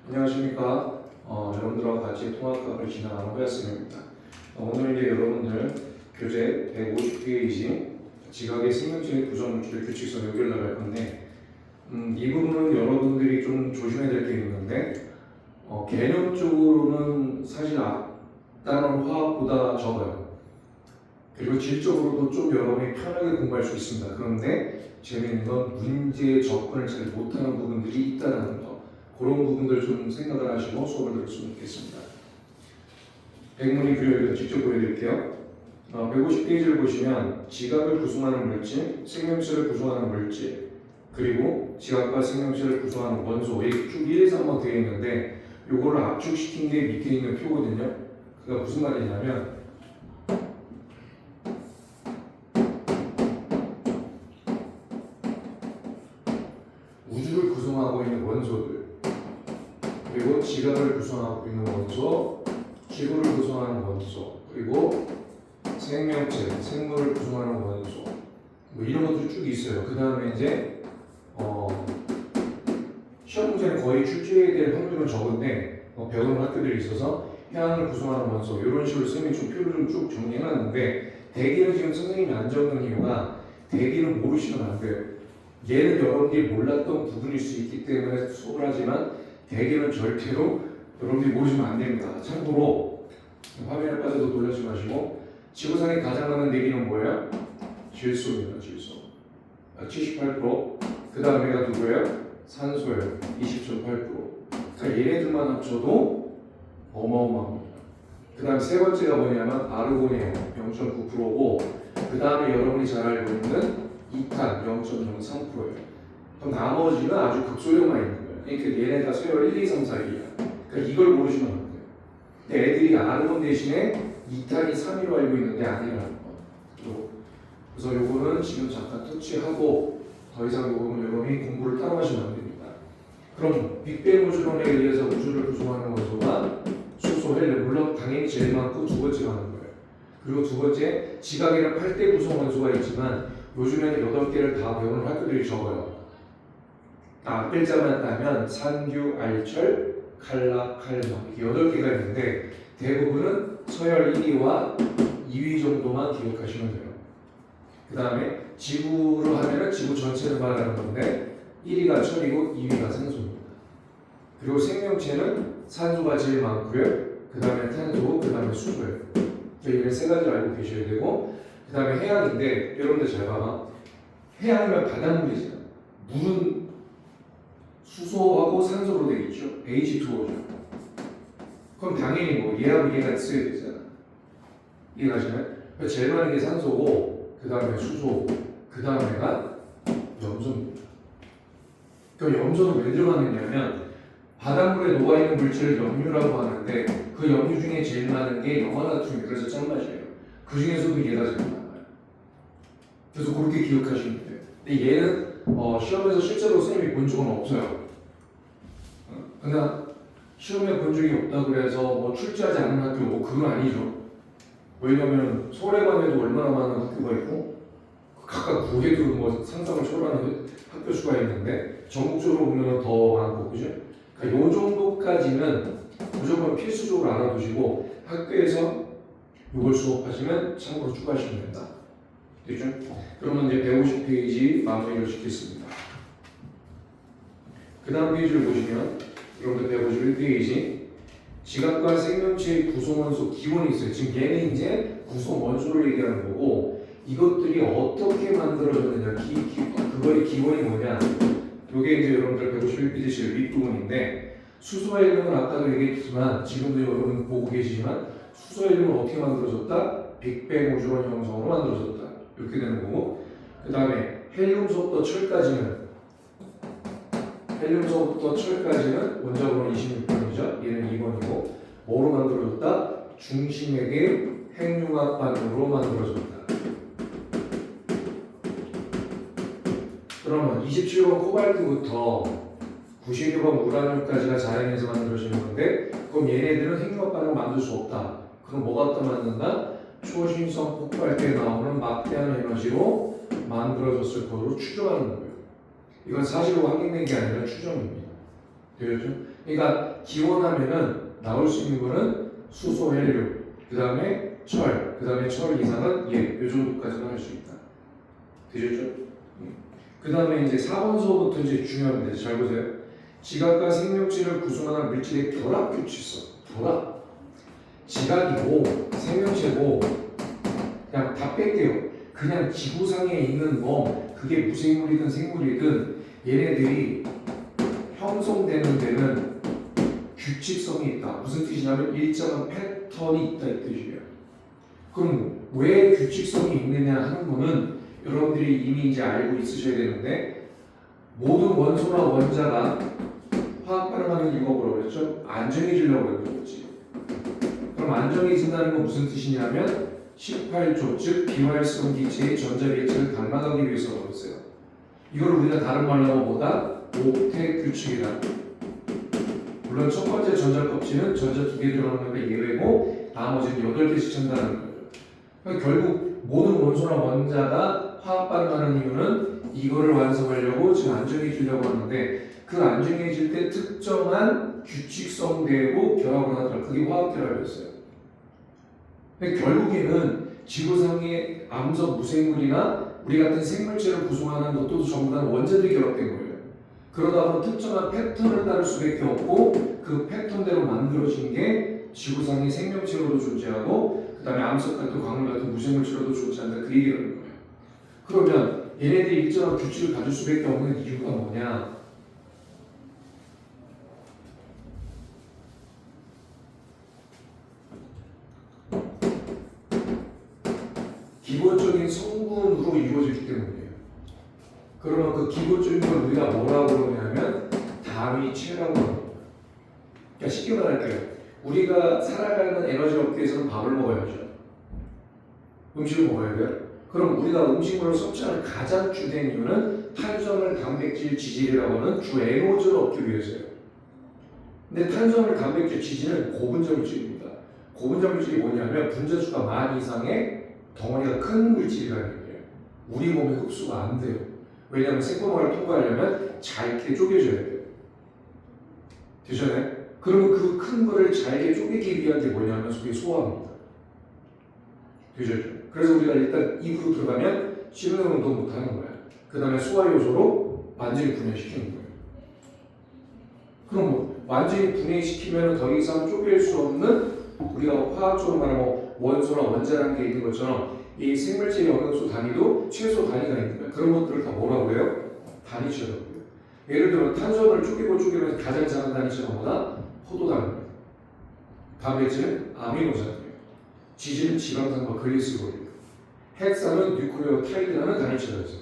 안녕하십니까. 여러분들과 같이 통합학을 진행하는 호야쌤입니다. 오늘 이제 여러분들 교재 150페이지 지각의 생명체의 구성물질 규칙성 여기를 나갈 건데 이 부분은 여러분들이 좀 조심해야 될 게 있는데 개념적으로는 사실 앞단원 화학보다 적어요. 그리고 질적으로도 좀 여러분이 편하게 공부할 수 있습니다. 그런데 재미있는 건 문제에 접근을 잘 못하는 부분들이 있다는 거. 그런 부분들 좀 생각을 하시고 수업을 들었으면 좋겠습니다. 백문이 불여일견 직접 보여드릴게요. 150페이지를 보시면 지각을 구성하는 물질, 생명체를 구성하는 물질, 그리고 지각과 생명체를 구성하는 원소 이렇게 쭉 1에서 한번 되어 있는데 요거를 압축시킨 게 밑에 있는 표거든요. 그게 무슨 말이냐면 우주를 구성하고 있는 원소들, 그리고 지각을 구성하고 있는 원소, 지구를 구성하는 원소, 그리고 생명체, 생물을 구성하는 원소, 뭐 이런 것도 쭉 있어요. 그 다음에 이제 시험 문제는 거의 출제해야 될 확률은 적은데 배우는 학교들이 있어서 해양을 구성하는 원소 이런 식으로 쌤이 좀 표를 좀 쭉 정리해놨는데 대기는 지금 선생님이 안 적는 이유가 대기는 모르시면 안 돼요. 얘는 여러분들이 몰랐던 부분일 수 있기 때문에 수업을 하지만 대기는 절대로 여러분들이 모르시면 안 됩니다. 참고로 화면에 빠져도 놀라지 마시고 지구상에 가장 많은 대기는 뭐예요? 질소입니다. 질소 78%. 그 다음에가 누구예요? 산소예요. 20.8%. 그러니까 얘네들만 합쳐도 어마어마합니다. 그 다음 세 번째가 뭐냐면 아르곤이에요. 0.9%고 그 다음에 여러분이 잘 알고 있는 이탄 0.03%예요. 그럼 나머지는 아주 극소량만 있는 거예요. 그러니까 얘네가 서열 1, 2, 3, 4, 1이야. 그러니까 이걸 모르시면 안 돼요. 근데 애들이 아르곤 대신에 이탄이 3위로 알고 있는데 아니라는 거. 그래서 요거는 지금 잠깐 터치하고 더 이상 요거는 여러분이 공부를 따로 하시면 안 됩니다. 그럼 빅뱅 우주론에 의해서 우주를 구성하는 원소가 수소, 헬륨, 물론 당연히 제일 많고 두 번째가 하는 거예요. 그리고 두 번째, 지각에는 8대 구성 원소가 있지만 요즘에는 8개를 다 배우는 학교들이 적어요. 앞글자만 따면 산규, 알철, 칼라, 칼륨 이렇게 8개가 있는데 대부분은 서열 1위와 2위 정도만 기억하시면 돼요. 그 다음에 지구로 하면은 지구 전체를 말하는 건데 1위가 철이고 2위가 산소입니다. 그리고 생명체는 산소가 제일 많고요. 그 다음에 탄소, 그 다음에 수소예요. 이런 세 가지를 알고 계셔야 되고 그 다음에 해양인데 여러분들 잘 봐봐. 해양이면 바닷물이잖아. 물은 수소하고 산소로 되어 있죠. H2O죠. 그럼 당연히 뭐 얘하고 얘가 있어야 되잖아. 이해가시나요? 제일 많은 게 산소고 그 다음에 수소, 그 다음에가 염소입니다. 그 염소는 왜 들어가느냐면 바닷물에 녹아있는 물질을 염류라고 하는데 그 염류 중에 제일 많은 게 염화나트륨이 그래서 짠맛이에요. 그 중에서도 얘가 제일 많아요. 그래서 그렇게 기억하시면 돼요. 근데 얘는 시험에서 실제로 선생님이 본 적은 없어요. 그냥 시험에 본 적이 없다 그래서 뭐 출제하지 않은 학교 뭐 그건 아니죠. 왜냐면 서울에만 해도 얼마나 많은 학교가 있고 각각 구에도 뭐 상상을 초월하는 학교 수가 있는데 전국적으로 보면 더 많고 그죠? 그러니까 요 정도까지는 무조건 필수적으로 알아두시고 학교에서 이걸 수업하시면 참고로 추가하시면 됩니다. 되죠? 그러면 이제 150페이지 마무리를 시켰습니다. 그 다음 페이지를 보시면 여러분들 151페이지 지각과 생명체의 구성원소 기원이 있어요. 지금 얘는 이제 구성원소를 얘기하는 거고 이것들이 어떻게 만들어졌느냐 그거의 기원이 뭐냐 이게 이제 여러분들 151페이지 윗부분인데 수소와 헬륨은 아까도 얘기했지만 지금도 여러분 보고 계시지만 수소와 헬륨은 어떻게 만들어졌다? 빅뱅 우주론 형성으로 만들어졌다. 이렇게 되는 거고 그 다음에 헬륨서부터 철까지는 원자번호 26번이죠. 얘는 2번이고 뭐로 만들어졌다? 중심에게 핵융합 반응으로 만들어졌다. 그러면 27번 코발트부터 92번 우라늄까지가 자연에서 만들어지는 건데 그럼 얘네들은 핵융합 반응을 만들 수 없다. 그럼 뭐가 또 만든다? 초신성 폭발 때 나오는 막대한 에너지로 만들어졌을 것으로 추정하는 거예요. 이건 사실로 확인된 게 아니라 추정입니다. 되겠죠? 그러니까 기원하면은 나올 수 있는 거는 수소, 헬륨, 그 다음에 철, 그 다음에 철 이상은 이 정도까지는 할 수 있다. 되셨죠? 그 다음에 이제 4번서부터 이제 중요합니다. 잘 보세요. 지각과 생명체를 구성하는 물질의 결합 규칙성. 결합. 지각이고 생명체고 그냥 다 뺄게요. 그냥 지구상에 있는 뭐 그게 무생물이든 생물이든 얘네들이 형성되는 데는 규칙성이 있다. 무슨 뜻이냐면 일정한 패턴이 있다 이 뜻이에요. 그럼 왜 규칙성이 있느냐 하는 거는 여러분들이 이미 이제 알고 있으셔야 되는데 모든 원소나 원자가 화학 반응하는 이유가 뭐라고 그랬죠? 안정해지려고 그랬지. 그럼 안정해진다는 건 무슨 뜻이냐면 18조 즉 비활성 기체의 전자계층을 감당하기 위해서라고 했어요. 이걸 우리가 다른 말로 하면 뭐다? 옥텟 규칙이다. 물론 첫 번째 전자껍질은 전자 2개 들어가는 게 예외고 나머지는 8개씩 찬다는 거예요. 그러니까 결국 모든 원소나 원자가 화학 반응하는 이유는 이거를 완성하려고 지금 안정해지려고 하는데 그 안정해질 때 특정한 규칙성 되고 결합을 하더라. 그게 화학 결합이었어요. 근데 결국에는 지구상의 암석 무생물이나 우리 같은 생물체를 구성하는 것도 전부 다 원자들이 결합된 거예요. 그러다 보면 특정한 패턴을 따를 수밖에 없고 그 패턴대로 만들어진 게 지구상의 생명체로도 존재하고 그 다음에 암석 같은 광물 같은 무생물체로도 존재한다. 그 얘기라는 거예요. 그러면 얘네들이 일정한 규칙을 가질 수밖에 없는 이유가 뭐냐? 기본적인 성분으로 이루어지기 때문이에요. 그러면 그 기본적인 걸 우리가 뭐라고 그러냐면 다위체라고 합니다. 그러니까 쉽게 말할게요. 우리가 살아가는 에너지 업계에서는 밥을 먹어야죠. 음식을 먹어야 돼요. 그럼 우리가 음식물을 섭취하는 가장 주된 이유는 탄수화물, 단백질, 지질이라고 하는 주 에너지를 얻기 위해서예요. 근데 탄수화물, 단백질, 지질은 고분자 물질입니다. 고분자 물질이 뭐냐면 분자수가 만 이상의 덩어리가 큰 물질이라는 얘기예요. 우리 몸에 흡수가 안 돼요. 왜냐하면 세포막을 통과하려면 잘게 쪼개져야 돼요. 되셨나요? 그러면 그 큰 거를 잘게 쪼개기 위한 게 뭐냐면 그게 소화입니다. 되셨죠? 그래서 우리가 일단 입으로 들어가면 씹는 운동 못하는 거야. 그 다음에 소화 요소로 완전히 분해시키는 거예요. 그럼 뭐 완전히 분해시키면 더 이상 쪼갤 수 없는 우리가 화학적으로 말하면 원소나 원자라는 게 있는 것처럼 이 생물체의 영양소 단위도 최소 단위가 있는 거예요. 그런 것들을 다 뭐라고 해요? 단위체라고 해요. 예를 들면 탄수화물을 쪼개면 가장 작은 단위체가 뭐다? 포도당입니다. 단백질은 아미노산이에요. 지질은 지방산과 글리세롤이에요. 핵산은 뉴클레오타이드라는 단위체가 있어요.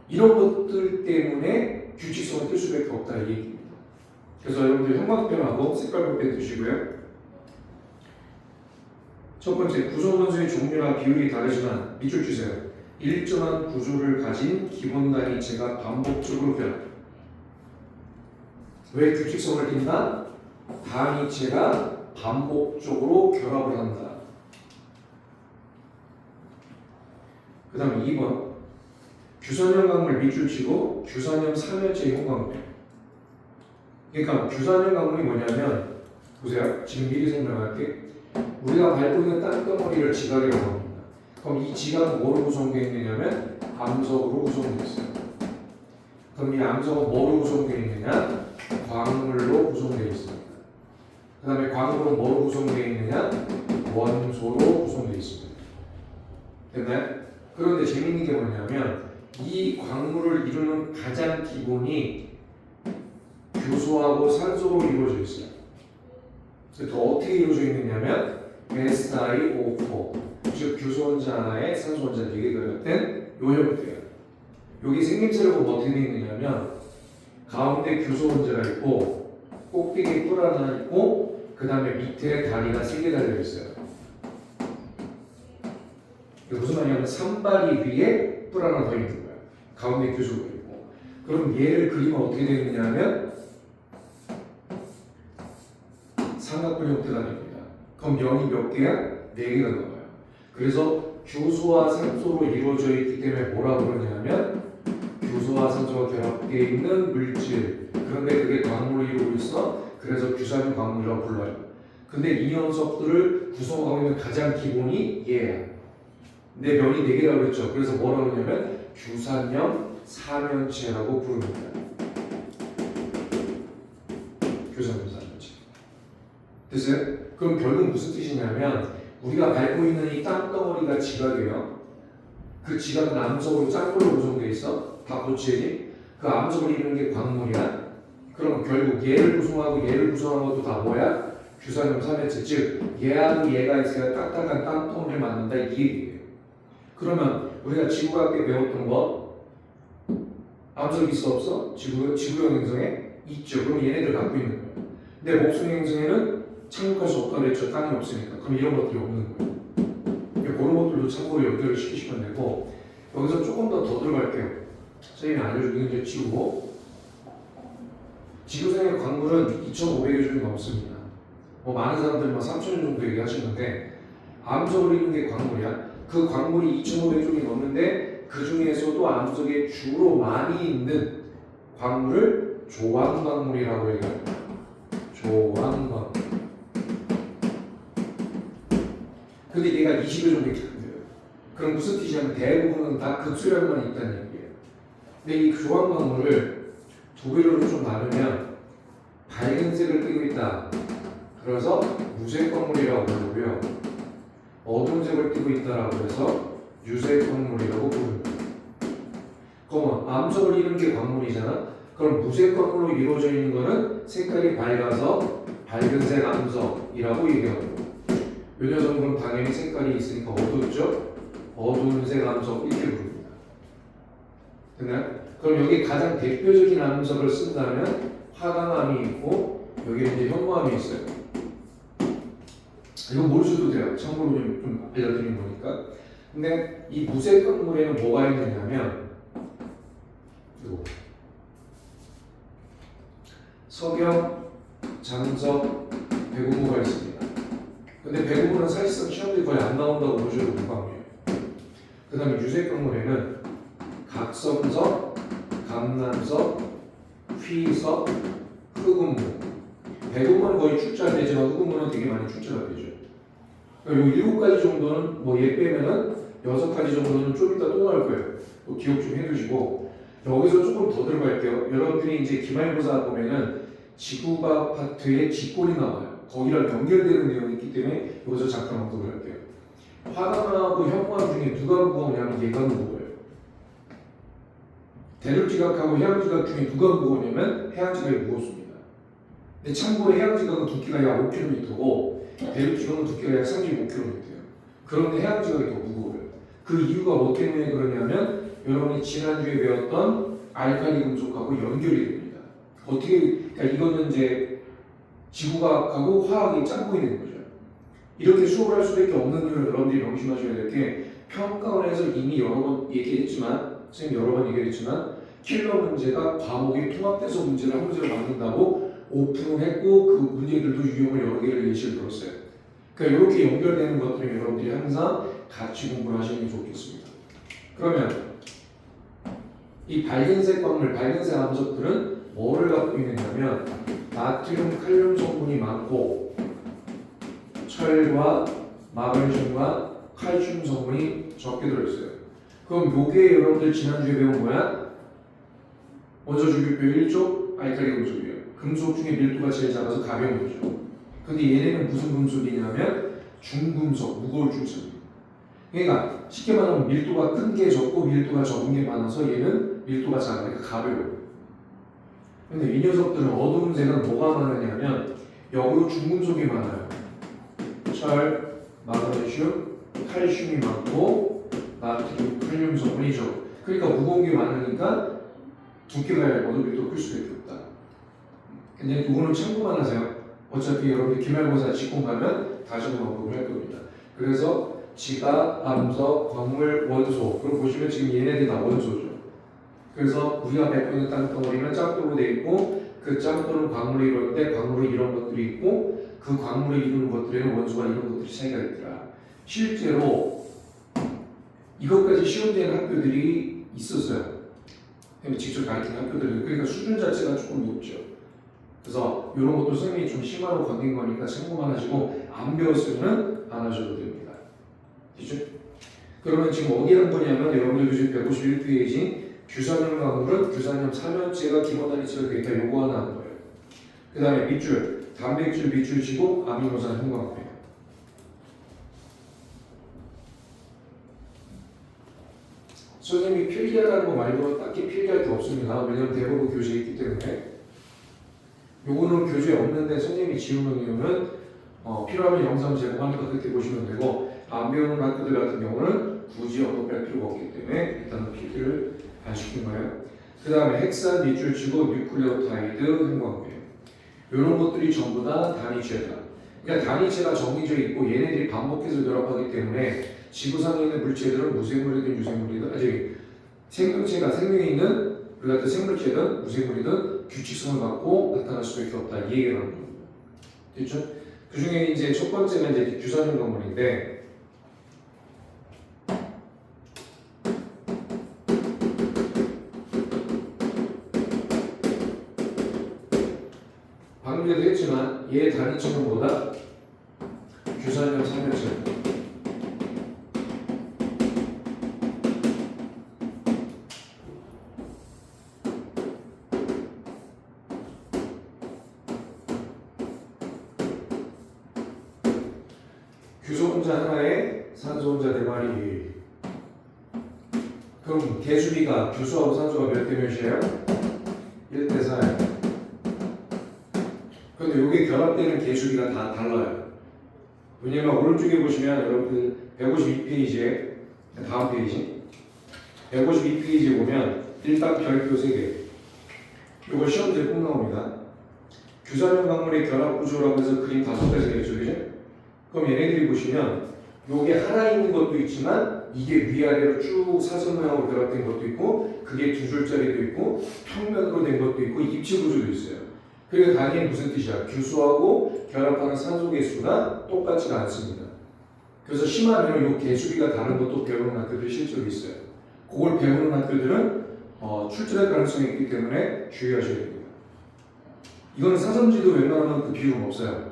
이런 것들 때문에 규칙성을 뜰 수밖에 없다 이 얘기입니다. 그래서 여러분들 형광펜하고 색깔펜 드시고요. 첫 번째, 구성원소의 종류나 비율이 다르지만 밑줄 주세요. 일정한 구조를 가진 기본 단위체가 반복적으로 결합. 왜 규칙성을 띈다? 단위체가 반복적으로 결합을 한다. 그 다음에 2번 규선형 광물 밑줄 치고 규선형 3열체 형광물. 그러니까 규선형 광물이 뭐냐면 보세요. 지금 미리 설명할게. 우리가 밟고 있는 땅덩어리를 지각이라고 합니다. 그럼 이 지각은 뭐로 구성되어 있느냐면 암석으로 구성되어 있어요. 그럼 이 암석은 뭐로 구성되어 있느냐? 광물로 구성되어 있습니다. 그 다음에 광물은 뭐로 구성되어 있느냐? 원소로 구성되어 있습니다. 됐나요? 그런데 재밌는 게 뭐냐면 이 광물을 이루는 가장 기본이 규소하고 산소로 이루어져 있어요. 그래서 더 어떻게 이루어져 있느냐면 SiO4 즉 규소 원자 하나에 산소 원자 4개가 된 요 형태예요. 여기 생김새를 보면 어떻게 되어 있느냐면 가운데 규소 원자가 있고 꼭대기에 뿔 하나 있고 그 다음에 밑에 다리가 3개 달려 있어요. 이게 무슨 말이냐면 산발이 위에 뿔 하나 더 있는 거예요. 가운데 규소가 있고. 그럼 얘를 그리면 어떻게 되느냐면 삼각분 형태가 됩니다. 그럼 0이 몇 개야? 4개가 나와요. 그래서 규소와 산소로 이루어져 있기 때문에 뭐라고 그러냐면 규소 염소와 산소가 결합되어 있는 물질. 그런데 그게 광물을 이루고 있어. 그래서 규산 광물이라고 불러요. 근데 이 녀석들을 구성하고 있는 가장 기본이 얘야. 근데 면이 4개라고 했죠. 그래서 뭐라고 하냐면 규산염 사면체라고 부릅니다. 규산염 사면체. 됐어요? 그럼 결국 무슨 뜻이냐면 우리가 밟고 있는 이 땅덩어리가 지각이에요. 그 지각은 암석으로 짝으로 구성되어 있어. 다 고치지. 그 암석을 이루는 게 광물이야. 그럼 결국 얘를 구성하고 얘를 구성하는 것도 다 뭐야? 규산염 사면체. 즉 얘하고 얘가 있어야 딱딱한 땅덩어리를 만든다 이 얘기예요. 그러면 우리가 지구과학 때 배웠던 거 암석이 있어 없어? 지구형 행성에 있죠. 그럼 얘네들 갖고 있는 거예요. 근데 목성 행성에는 착륙할 수 없다고 했죠. 땅이 없으니까. 그럼 이런 것들이 없는 거예요. 그런 것들도 참고로 연결을 시키시면 되고 여기서 조금 더 들어갈게요. 선생님이 알려주긴 이제 지우고 지구상의 광물은 2,500여 종이 넘습니다. 뭐 많은 사람들이 3,000년 정도 얘기하시는데 암석을 이루는 게 광물이야. 그 광물이 2,500종이 넘는데 그 중에서도 암석에 주로 많이 있는 광물을 조왕광물이라고 얘기합니다. 조왕광물. 근데 얘가 20여 종밖에 안 돼요. 그럼 무슨 뜻이냐면 대부분은 다 극수량만 있다는 얘기예요. 근데 이 조왕광물을 두 개로 좀 나누면 밝은 색을 띠고 있다. 그래서 무색광물이라고 부르고요. 어두운 색을 띠고 있다라고 해서 유색광물이라고 부릅니다. 그러면 암석을 이루는 게 광물이잖아. 그럼 무색광물로 이루어져 있는 거는 색깔이 밝아서 밝은색 암석이라고 얘기하고 이 녀석은 그럼 당연히 색깔이 있으니까 어둡죠? 어두운색 암석 이렇게 부릅니다. 됐나요? 그럼 여기 가장 대표적인 암석을 쓴다면 화강암이 있고 여기에 이제 현무암이 있어요. 이거 모르셔도 돼요. 참고로 좀 알려드린 거니까. 근데 이 무색 광물에는 뭐가 있느냐면 이거 석영, 장석, 배구무가 있습니다. 근데 배구무는 사실상 시험들이 거의 안 나온다고 보셔도 무방해요. 그 다음에 유색 광물에는 각성석, 감남석, 휘석, 흑음무. 배구무는 거의 출제 안 되지만 흑음무는 되게 많이 출제가 되죠. 이 7가지 정도는 뭐 얘 빼면은 6가지 정도는 좀 이따 또 나올 거예요. 기억 좀 해두시고 여기서 조금 더 들어갈게요. 여러분들이 이제 기말고사 보면은 지구과학 파트에 직권이 나와요. 거기랑 연결되는 내용이 있기 때문에 여기서 잠깐 언급을 할게요. 화강암하고 현무암 중에 누가 무거우냐면 얘가 무거워요. 대륙지각하고 해양지각 중에 누가 무거우냐면 해양지각이 무겁습니다. 근데 참고로 해양지각은 두께가 약 5km고 대륙지각은 두께가 약 35km예요. 그런데 해양지각이 더 무거워요. 그 이유가 뭐 때문에 그러냐면 여러분이 지난주에 배웠던 알칼리 금속하고 연결이 됩니다. 어떻게, 그러니까 이거는 이제 지구과학하고 화학이 짱 보이는 거죠. 이렇게 수업을 할 수밖에 없는 이유를 여러분들이 명심하셔야 될 게 평가원에서 이미 여러 번 얘기했지만 선생님 여러 번 얘기했지만 킬러 문제가 과목이 통합돼서 문제를 한 문제를 만든다고 오픈을 했고 그 문제들도 유형을 여러 개를 예시를 들었어요. 그러니까 이렇게 연결되는 것들은 여러분들이 항상 같이 공부를 하시는 게 좋겠습니다. 그러면 이 밝은색 광물, 밝은색 암석들은 뭐를 갖고 있느냐면 나트륨, 칼륨 성분이 많고 철과 마그네슘과 칼슘 성분이 적게 들어있어요. 그럼 요게 여러분들 지난주에 배운 거야? 원소 주기표 1조 알칼리 금속이에요. 금속 중에 밀도가 제일 작아서 가벼운 거죠. 근데 얘네는 무슨 금속이냐면 중금속, 무거울 중성이에요. 그러니까 쉽게 말하면 밀도가 큰 게 적고 밀도가 적은 게 많아서 얘는 밀도가 작으니까 가벼워요. 근데 이 녀석들은 어두운 색은 뭐가 많으냐면 역으로 중금속이 많아요. 철, 마그네슘, 칼슘이 많고 나트륨, 칼륨 성분이죠. 그러니까 무거운 게 많으니까 두께가 얇아도 밀도가 클 수밖에 없다. 근데 이거는 참고만 하세요. 어차피 여러분들 기말고사 직공 가면 다시 한번 언급을 할 겁니다. 그래서 지각, 암석, 광물, 원소. 그럼 보시면 지금 얘네들이 다 원소죠. 그래서 우리가 맺고 있는 땅덩어리는 짱돌로 되어 있고 그 짱돌은 광물을 이루는데 광물이 이런 것들이 있고 그 광물을 이루는 것들에는 원소가 이런 것들이 차이가 있더라. 실제로 이것까지 시험되는 학교들이 있었어요. 직접 가르치는 학교들, 그러니까 수준 자체가 조금 높죠. 그래서 이런 것도 선생님이 좀 심화로 건든 거니까 참고만 하시고 안 배웠으면 안 하셔도 됩니다. 그죠? 그러면 지금 어디 한 거냐면 여러분들 지금 151페이지 규산염 강물은 규산염 3년째가 기본 단위치가 되겠다. 요거 하나 하는 거예요. 그 다음에 밑줄, 단백질 밑줄 치고 아미노산 형광펜. 선생님이 필기하라는 거 말고는 딱히 필기할 게 없습니다. 왜냐면 대부분 교재에 있기 때문에. 요거는 교재에 없는데 선생님이 지우는 이유는 필요하면 영상 제공하는 거 그때 보시면 되고, 안 배우는 학교들 같은 경우는 굳이 언급할 필요가 없기 때문에 일단 필기를 안 시킨 거예요. 그 다음에 핵산 밑줄 치고 뉴클레오타이드 형광펜. 이런 것들이 전부 다 단위체다. 그러니까 단위체가 정해져 있고 얘네들이 반복해서 결합하기 때문에 지구상에 있는 물체들은 무생물이든 유생물이든 아직 생명체가 생명이 있는 우리 같은 생물체든 무생물이든 규칙성을 갖고 나타날 수밖에 없다. 이 얘기를 하는 겁니다. 됐죠? 그 중에 이제 첫 번째가 이제 규산염 강물인데 방금 전에도 했지만 얘 단위체는 뭐다? 규산염 3년체. 규소 혼자 하나에 산소 혼자 네 마리. 그럼 개수비가 규소하고 산소가 몇 대 몇이에요? 1대 4예요. 근데 여기 결합되는 개수비가 다 달라요. 왜냐면 오른쪽에 보시면 여러분들 152페이지에 다음 페이지 152페이지에 보면 일단 별표 3개. 이거 시험 문제 꼭 나옵니다. 규산염 강물의 결합 구조라고 해서 그림 5개 되겠죠, 그죠? 그럼 얘네들이 보시면 요게 하나 있는 것도 있지만 이게 위아래로 쭉 사선 모양으로 결합된 것도 있고 그게 두 줄짜리도 있고 평면으로 된 것도 있고 입체 구조도 있어요. 그러니까 당연히 무슨 뜻이야? 규소하고 결합하는 산소 개수가 똑같지가 않습니다. 그래서 심하면 요 개수비가 다른 것도 배우는 학교들이 실제로 있어요. 그걸 배우는 학교들은 출제할 가능성이 있기 때문에 주의하셔야 됩니다. 이거는 사선지도 웬만하면 그 비율은 없어요.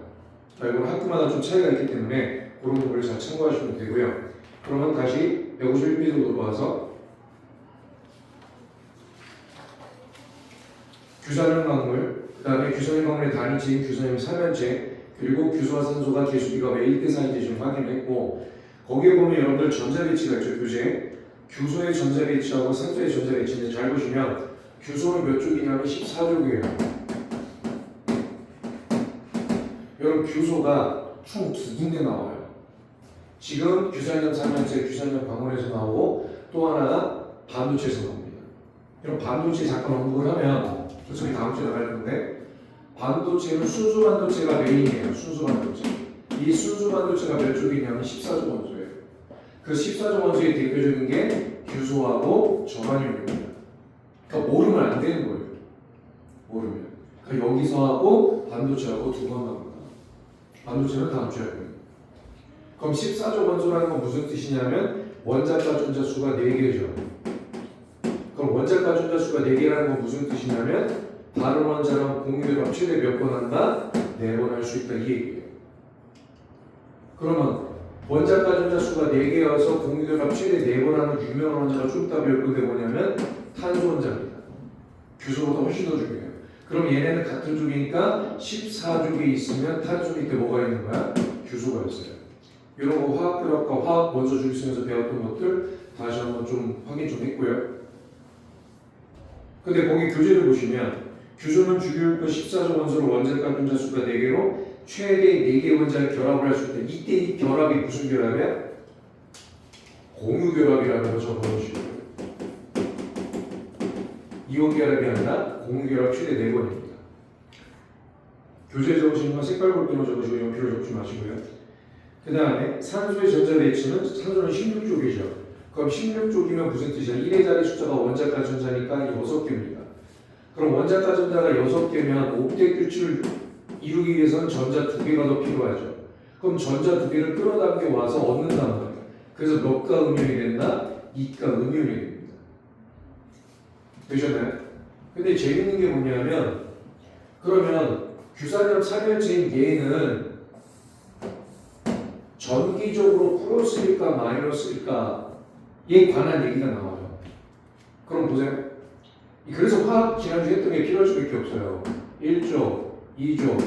이건 학교마다 좀 차이가 있기 때문에 그런 부분을 잘 참고하시면 되고요. 그러면 다시 151페이지로 돌아와서 규산염 강물, 그 다음에 규산염 강물의 단위체인 규산염 3년체, 그리고 규소와 산소가 개수비가 왜 1대 4인지 좀 확인했고, 거기에 보면 여러분들 전자배치가 있죠, 교재. 규소의 전자배치하고 산소의 전자배치인데 잘 보시면 규소는 몇 쪽이냐면 14쪽이에요. 여러분 규소가 총 2군데 나와요. 지금 규산염 3년체, 규산염 강물에서 나오고 또 하나가 반도체에서 나옵니다. 그럼 반도체 잠깐 언급을 하면 저희 다음 주에 나갈 건데 반도체는 순수 반도체가 메인이에요. 순수 반도체. 이 순수 반도체가 몇 쪽이냐면 14조 원소예요. 그 14조 원소의 대표적인 게 규소하고 저반염입니다. 그러니까 모르면 안 되는 거예요. 모르면. 그러니까 여기서 하고 반도체하고 두 번 나옵니다. 반도체는 다음 주에 할 거예요. 그럼 14조 원소라는 건 무슨 뜻이냐면 원자과 전자수가 4개죠. 그럼 원자과 전자수가 4개라는 건 무슨 뜻이냐면 다른 원자랑 공유결합 최대 몇 번 한다? 4번 할 수 있다 이 얘기예요. 그러면 원자과 전자수가 4개여서 공유결합 최대 4번 하는 유명한 원자가 좀 이따 몇 군데 뭐냐면 탄소 원자입니다. 규소보다 훨씬 더 중요해요. 그럼 얘네는 같은 쪽이니까 14쪽에 있으면 탄소 밑에 뭐가 있는 거야? 규소가 있어요. 이런 거 화학결합과 화학 원소 줄 쓰면서 배웠던 것들 다시 한번 좀 확인 좀 했고요. 근데 거기 교재를 보시면 규소는 주기율표 14조 원소로 원자과 분자수가 4개로 최대 4개 원자를 결합을 할 수 있다. 이때 이 결합이 무슨 결합이야? 공유결합이라는 거 적어놓으시고요. 이온결합이 아니라 공유결합 최대 4번입니다. 교재에 적으시는 건 색깔 볼펜으로 적으시고 연필로 적지 마시고요. 그 다음에 산소의 전자배치는 산소는 16쪽이죠. 그럼 16쪽이면 무슨 뜻이야? 1의 자리 숫자가 원자과 전자니까 6개입니다. 그럼 원자과 전자가 6개면 옥텟 규칙을 이루기 위해서는 전자 2개가 더 필요하죠. 그럼 전자 2개를 끌어당겨 와서 얻는단 말이에요. 그래서 몇가 음연이 된다? 2가 음연이 됩니다. 되셨나요? 근데 재밌는 게 뭐냐면 그러면 규산염 3연체인 얘는 전기적으로 플러스일까 마이너스일까에 관한 얘기가 나와요. 그럼 보세요. 그래서 화학 지난주에 했던 게 필요할 수밖에 없어요. 1조, 2조,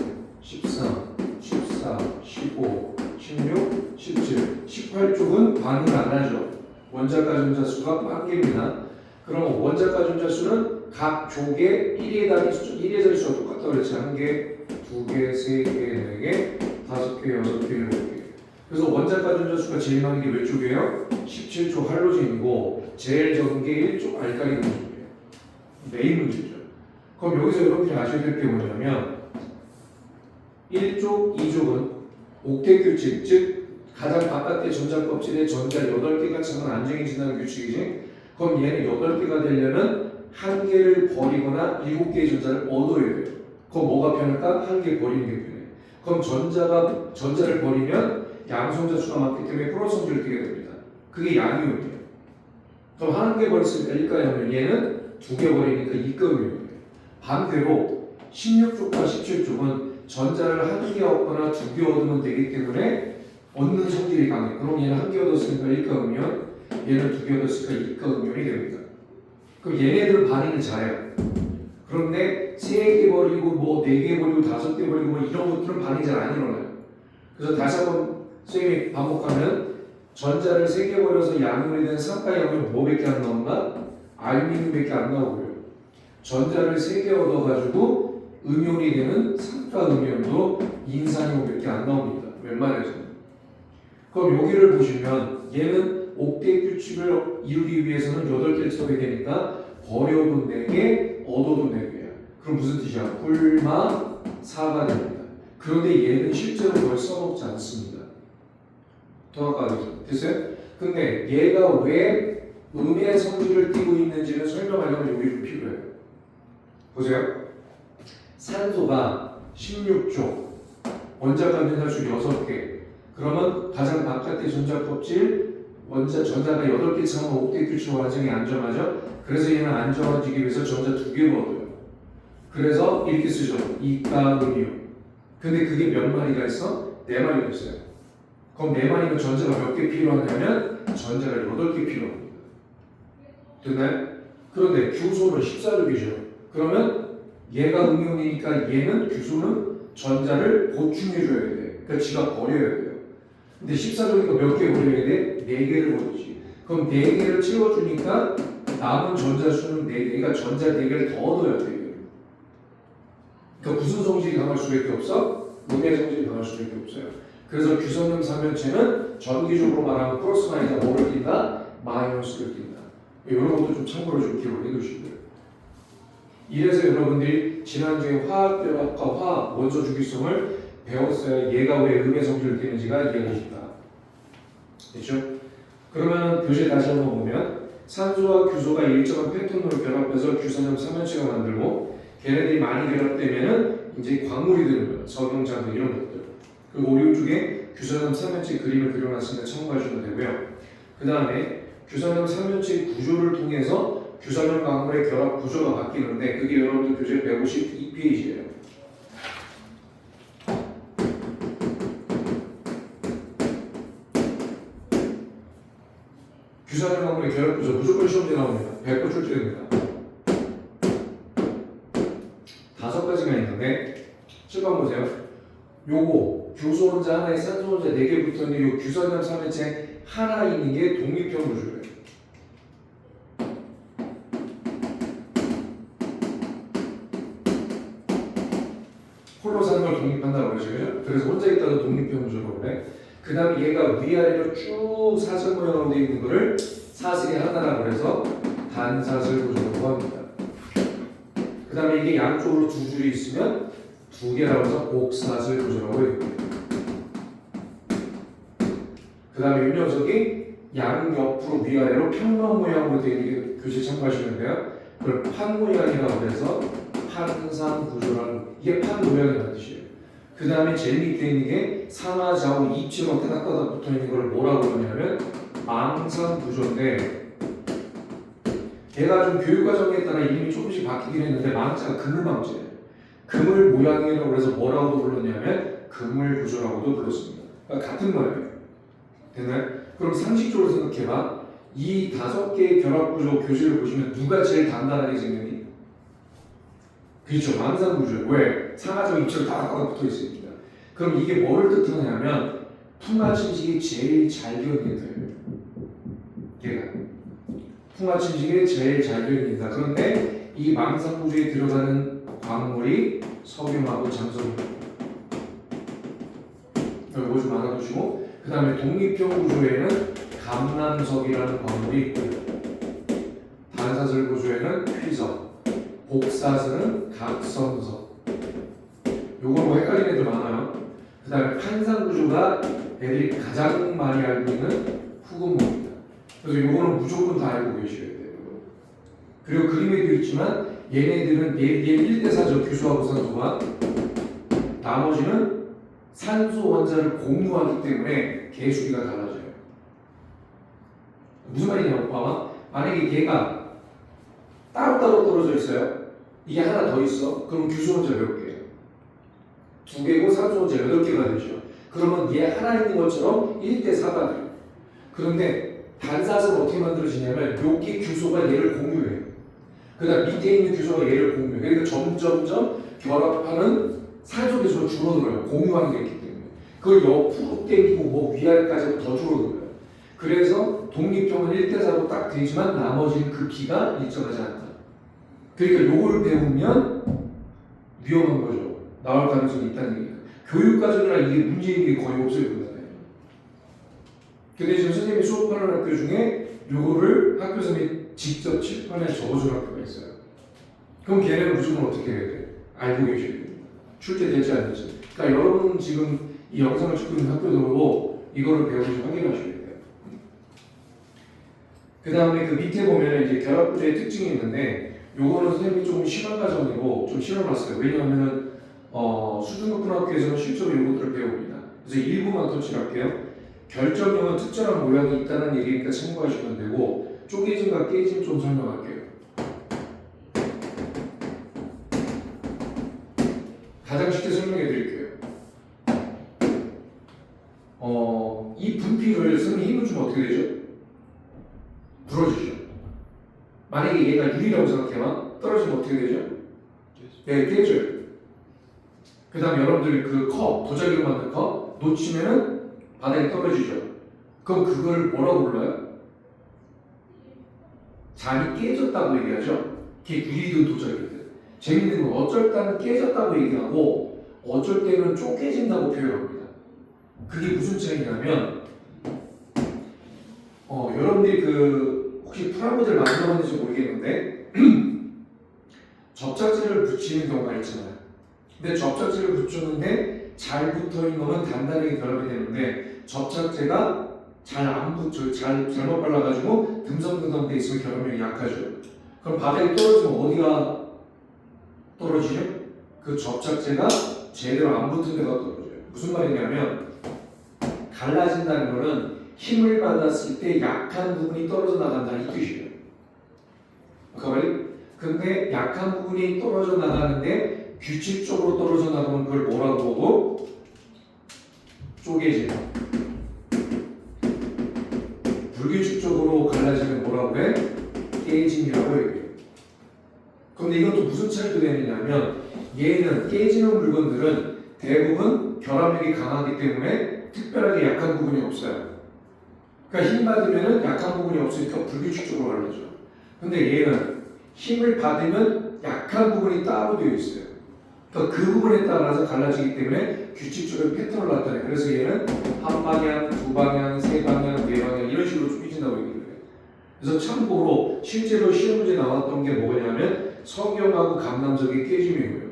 13, 14, 15, 16, 17, 18쪽은 반응을 안 하죠. 원자가 전자 수가 1개입니다. 그럼 원자가 전자 수는 각 족의 1의 자리 수가 똑같다고 그랬지. 1개, 2개, 3개, 4개, 5개, 6개, 7개. 그래서 원자가 전자 수가 제일 많은 게 몇 쪽이에요? 17쪽 할로젠이고 제일 적은 게 1쪽 알칼리 금속이에요. 메인 문제죠. 그럼 여기서 여러분들이 아셔야 될 게 뭐냐면 1쪽, 2쪽은 옥텟 규칙, 즉 가장 바깥의 전자 껍질에 전자 8개가 차면 안정해진다는 규칙이지. 그럼 얘는 8개가 되려면 1개를 버리거나 7개의 전자를 얻어야 돼요. 그럼 뭐가 편할까? 1개 버리는 게 편해. 그럼 전자를 버리면 양성자 수가 많기 때문에 플러스 성질을 띠게 됩니다. 그게 양이온이에요. 그럼 1개 버렸으니까 1가이온이에요. 얘는 2개 버리니까 2가이온이에요. 반대로 16쪽과 17쪽은 전자를 1개 얻거나 2개 얻으면 되기 때문에 얻는 성질이 강해. 그럼 얘는 1개 얻었으니까 1가이온, 얘는 2개 얻었으니까 2가이온이 됩니다. 그럼 얘네들은 반응이 잘해요. 그런데 3개 버리고 뭐 4개 버리고 5개 버리고 뭐 이런 것들은 반응이 잘 안 일어나요. 그래서 다시 한번 선생님이 반복하면 전자를 3개 버려서 양이온이 된 3가이온은 뭐밖에 안 나온다? 알미늄밖에 안 나오고요. 전자를 3개 얻어가지고 음이온이 되는 3가음이온도 인산이온밖에 안 나옵니다. 웬만해서는. 그럼 여기를 보시면 얘는 옥텟 규칙을 이루기 위해서는 8개를 써야 되니까 버려도 4개, 얻어도 4개야. 그럼 무슨 뜻이야? 꿀마 4가 됩니다. 그런데 얘는 실제로 그걸 써먹지 않습니다. 정확하게 됐어요? 근데 얘가 왜 음의 성질을 띠고 있는지는 설명하려면 여기 좀 필요해요. 보세요. 산소가 16조, 원자가 전자수 6개. 그러면 가장 바깥의 전자 껍질 전자가 8개 차면 옥텟 규칙으로 완전히 안정하죠. 그래서 얘는 안정해지기 위해서 전자 2개를 얻어요. 그래서 이렇게 쓰죠. 이가음이온. 근데 그게 몇 마리가 있어? 4마리가 있어요. 그럼 4마리면 전자가 몇 개 필요하냐면 전자가 8개 필요합니다. 됐나요? 그런데 규소는 14족이죠. 그러면 얘가 음이온이니까 얘는 규소는 전자를 보충해줘야 돼. 그러니까 지가 버려야 돼요. 근데 14족이니까 몇 개 버려야 돼? 4개를 버리지. 그럼 4개를 채워주니까 남은 전자 수는 4개. 그러니까 전자 4개를 더 얻어야 돼요. 그러니까 무슨 성질이 강할 수밖에 없어? 음의 성질이 강할 수밖에 없어요. 그래서 규선염 3연체는 전기적으로 말하면 플러스 마이너스 뭐를 띈다? 마이너스를 띈다. 이런 것도 좀 참고로 좀 기록을 해두시고요. 이래서 여러분들이 지난주에 화학결합과 화학 원소 주기성을 배웠어야 얘가 왜 음의 성질을 띠는지가 이해가 쉽다. 됐죠? 그러면 교재 다시 한번 보면 산소와 규소가 일정한 패턴으로 결합해서 규선염 3연체가 만들고 걔네들이 많이 결합되면은 이제 광물이 되는 거예요. 석영장 이런 것들. 그리고 오른쪽에 규선염 3연체 그림을 그려놨으니까 참고하시면 되고요. 그 다음에 규선염 3연체 구조를 통해서 규선염 광물의 결합 구조가 바뀌는데 그게 여러분들 교재 152페이지예요. 규선염 광물의 결합 구조 무조건 시험지에 나옵니다. 100% 출제됩니다. 5가지가 있는데 7번 보세요. 요거 규소 혼자 하나에 산소 혼자 4개 붙어있는 요 규선염 3연체 하나 있는 게 독립형 구조예요. 홀로 사는 걸 독립한다고 그러죠. 그죠? 그래서 혼자 있다도 독립형 구조라고 그래. 그 다음에 얘가 위아래로 쭉 사슬 모양으로 되어 있는 거를 사슬이 하나라고 해서 단사슬 구조라고 합니다. 그 다음에 이게 양쪽으로 2줄이 있으면 2개라고 해서 곡사슬 구조라고 해요. 그 다음에 이 녀석이 양옆으로 위아래로 평면 모양으로 되어 있는 게 교재 참고하시면 돼요. 그걸 판 모양이라고 해서 판상 구조라는 이게 판 모양이라는 뜻이에요. 그 다음에 제일 밑에 있는 게 상하 좌우 입체가 따닥따닥 붙어 있는 걸 뭐라고 하냐면 망상 구조인데 걔가 좀 교육과정에 따라 이름이 조금씩 바뀌긴 했는데 망자가 그물망자예요. 그물 모양이라고 해서 뭐라고도 불렀냐면 그물구조라고도 불렀습니다. 그러니까 같은 말이에요. 됐나요? 그럼 상식적으로 생각해봐. 이 5개의 결합구조 교실을 보시면 누가 제일 단단하게 생겼니? 그렇죠. 망상구조. 왜? 상하적 입체로 다닥다닥 붙어있습니다. 그럼 이게 뭐를 뜻하냐면 풍화침식이 제일 잘 견딘다. 얘가 풍화침식이 제일 잘 견딘다. 그런데 이 망상구조에 들어가는 광물이 석유하고 장석입니다. 이거 좀 알아두시고, 그 다음에 독립형 구조에는 감남석이라는 광물이 있고, 단사슬 구조에는 휘석, 복사슬은 각성석. 요거 뭐 헷갈리는 애들 많아요. 그 다음에 판상 구조가 애들이 가장 많이 알고 있는 후금목입니다. 그래서 요거는 무조건 다 알고 계셔야 돼요. 그리고 그림에도 있지만 얘네들은 얘 1대4죠. 규소하고 산소가. 나머지는 산소 원자를 공유하기 때문에 개수비가 달라져요. 무슨 말이냐고 봐봐. 만약에 얘가 따로따로 떨어져 있어요. 이게 하나 더 있어. 그럼 규소 원자 몇 개예요? 2개고 산소 원자 8개가 되죠. 그러면 얘 하나 있는 것처럼 1대4가 돼요. 그런데 단사슬은 어떻게 만들어지냐면 여기 규소가 얘를 공유해요. 그 다음 밑에 있는 규소가 얘를 공유해요. 그러니까 점점점 결합하는 산소 개수가 줄어들어요. 공유하는 게 있기 때문에. 그걸 옆으로 땡기고 뭐 위아래까지 더 줄어들어요. 그래서 독립형은 1대4로 딱 되지만 나머지는 그 비가 일정하지 않다. 그러니까 요걸 배우면 위험한 거죠. 나올 가능성이 있다는 얘기예요. 교육과정이라 이게 문제인 게 거의 없어요. 근데 지금 선생님이 수업하는 학교 중에 요거를 학교 선생님이 직접 칠판에 적어준 학교가 있어요. 그럼 걔네는 무조건 어떻게 해야 돼? 알고 계셔야 됩니다. 출제되지 않는지. 그러니까 여러분 지금 이 영상을 찍고 있는 학교들도 이거를 배우는지 확인하셔야 돼요. 그 다음에 그 밑에 보면 이제 결합구조의 특징이 있는데 요거는 선생님이 조금 심한 과정이고 좀 실어놨어요. 왜냐하면은 수준 높은 학교에서는 실제로 이것들을 배웁니다. 그래서 일부만 터치할게요. 결정형은 특정한 모양이 있다는 얘기니까 참고하시면 되고 쪼개짐과 깨짐 좀 설명할게요. 가장 쉽게 설명해 드릴게요. 이 분필을 쓰는 힘을 주면 어떻게 되죠? 부러지죠. 만약에 얘가 유리라고 생각해봐. 떨어지면 어떻게 되죠? 네, 깨져요. 그 다음 여러분들 그 컵, 도자기로 만든 컵 놓치면은 바닥에 떨어지죠. 그럼 그걸 뭐라고 불러요? 잔이 깨졌다고 얘기하죠. 그게 유리든 도자기든. 재밌는 건 어쩔 때는 깨졌다고 얘기하고 어쩔 때는 쪼개진다고 표현합니다. 그게 무슨 차이냐면 여러분들이 그 혹시 프라모델 만들어봤는지 모르겠는데 접착제를 붙이는 경우가 있잖아요. 근데 접착제를 붙였는데 잘 붙어있는 거는 단단하게 결합이 되는데 접착제가 잘 안 붙죠. 잘못 발라가지고 듬성듬성 돼 있으면 결합력이 약하죠. 그럼 바닥에 떨어지면 어디가 떨어지죠? 그 접착제가 제대로 안 붙은 데가 떨어져요. 무슨 말이냐면 갈라진다는 거는 힘을 받았을 때 약한 부분이 떨어져 나간다는 뜻이에요. 그 말이? 근데 약한 부분이 떨어져 나가는데 규칙적으로 떨어져 나가면 그걸 뭐라고 보고? 쪼개짐. 불규칙적으로 갈라지면 뭐라고 해? 깨짐이라고 얘기해요. 그런데 이것도 무슨 차이가 되느냐면 얘는 깨지는 물건들은 대부분 결합력이 강하기 때문에 특별하게 약한 부분이 없어요. 그러니까 힘 받으면 약한 부분이 없으니까 불규칙적으로 갈라져. 근데 얘는 힘을 받으면 약한 부분이 따로 되어 있어요. 그러니까 그 부분에 따라서 갈라지기 때문에 규칙적인 패턴을 나타내요. 그래서 얘는 한 방향, 두 방향, 세 방향, 네 방향 이런 식으로 쪼개진다고 얘기를 해요. 그래서 참고로 실제로 시험 문제 나왔던 게 뭐냐면 석영하고 감남석의 깨짐이고요.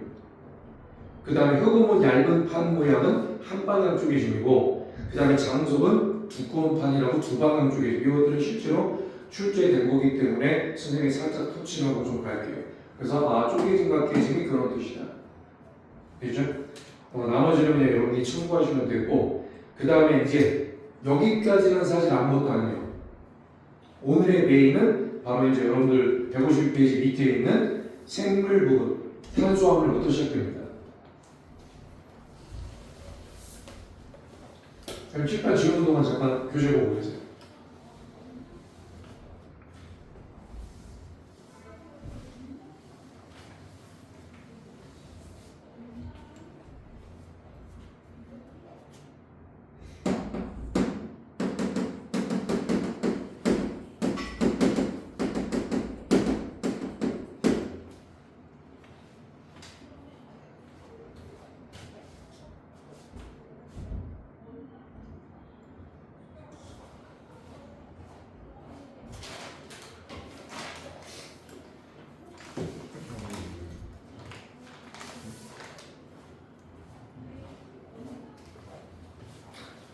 그 다음에 흑음은 얇은 판 모양은 한 방향 쪼개짐이고 그 다음에 장석은 두꺼운 판이라고 두 방향 쪼개짐. 이것들은 실제로 출제된 거기 때문에 선생님이 살짝 터치하고 좀 갈게요. 그래서 쪼개짐과 깨짐이 그런 뜻이다. 되죠? 나머지는 여러분이 참고하시면 되고 그 다음에 이제 여기까지는 사실 아무것도 아니에요. 오늘의 메인은 바로 이제 여러분들 152페이지 밑에 있는 생물 부분, 탄수화물부터 시작됩니다. 그럼 칠판 지우는 동안 잠깐 교재 보고 계세요.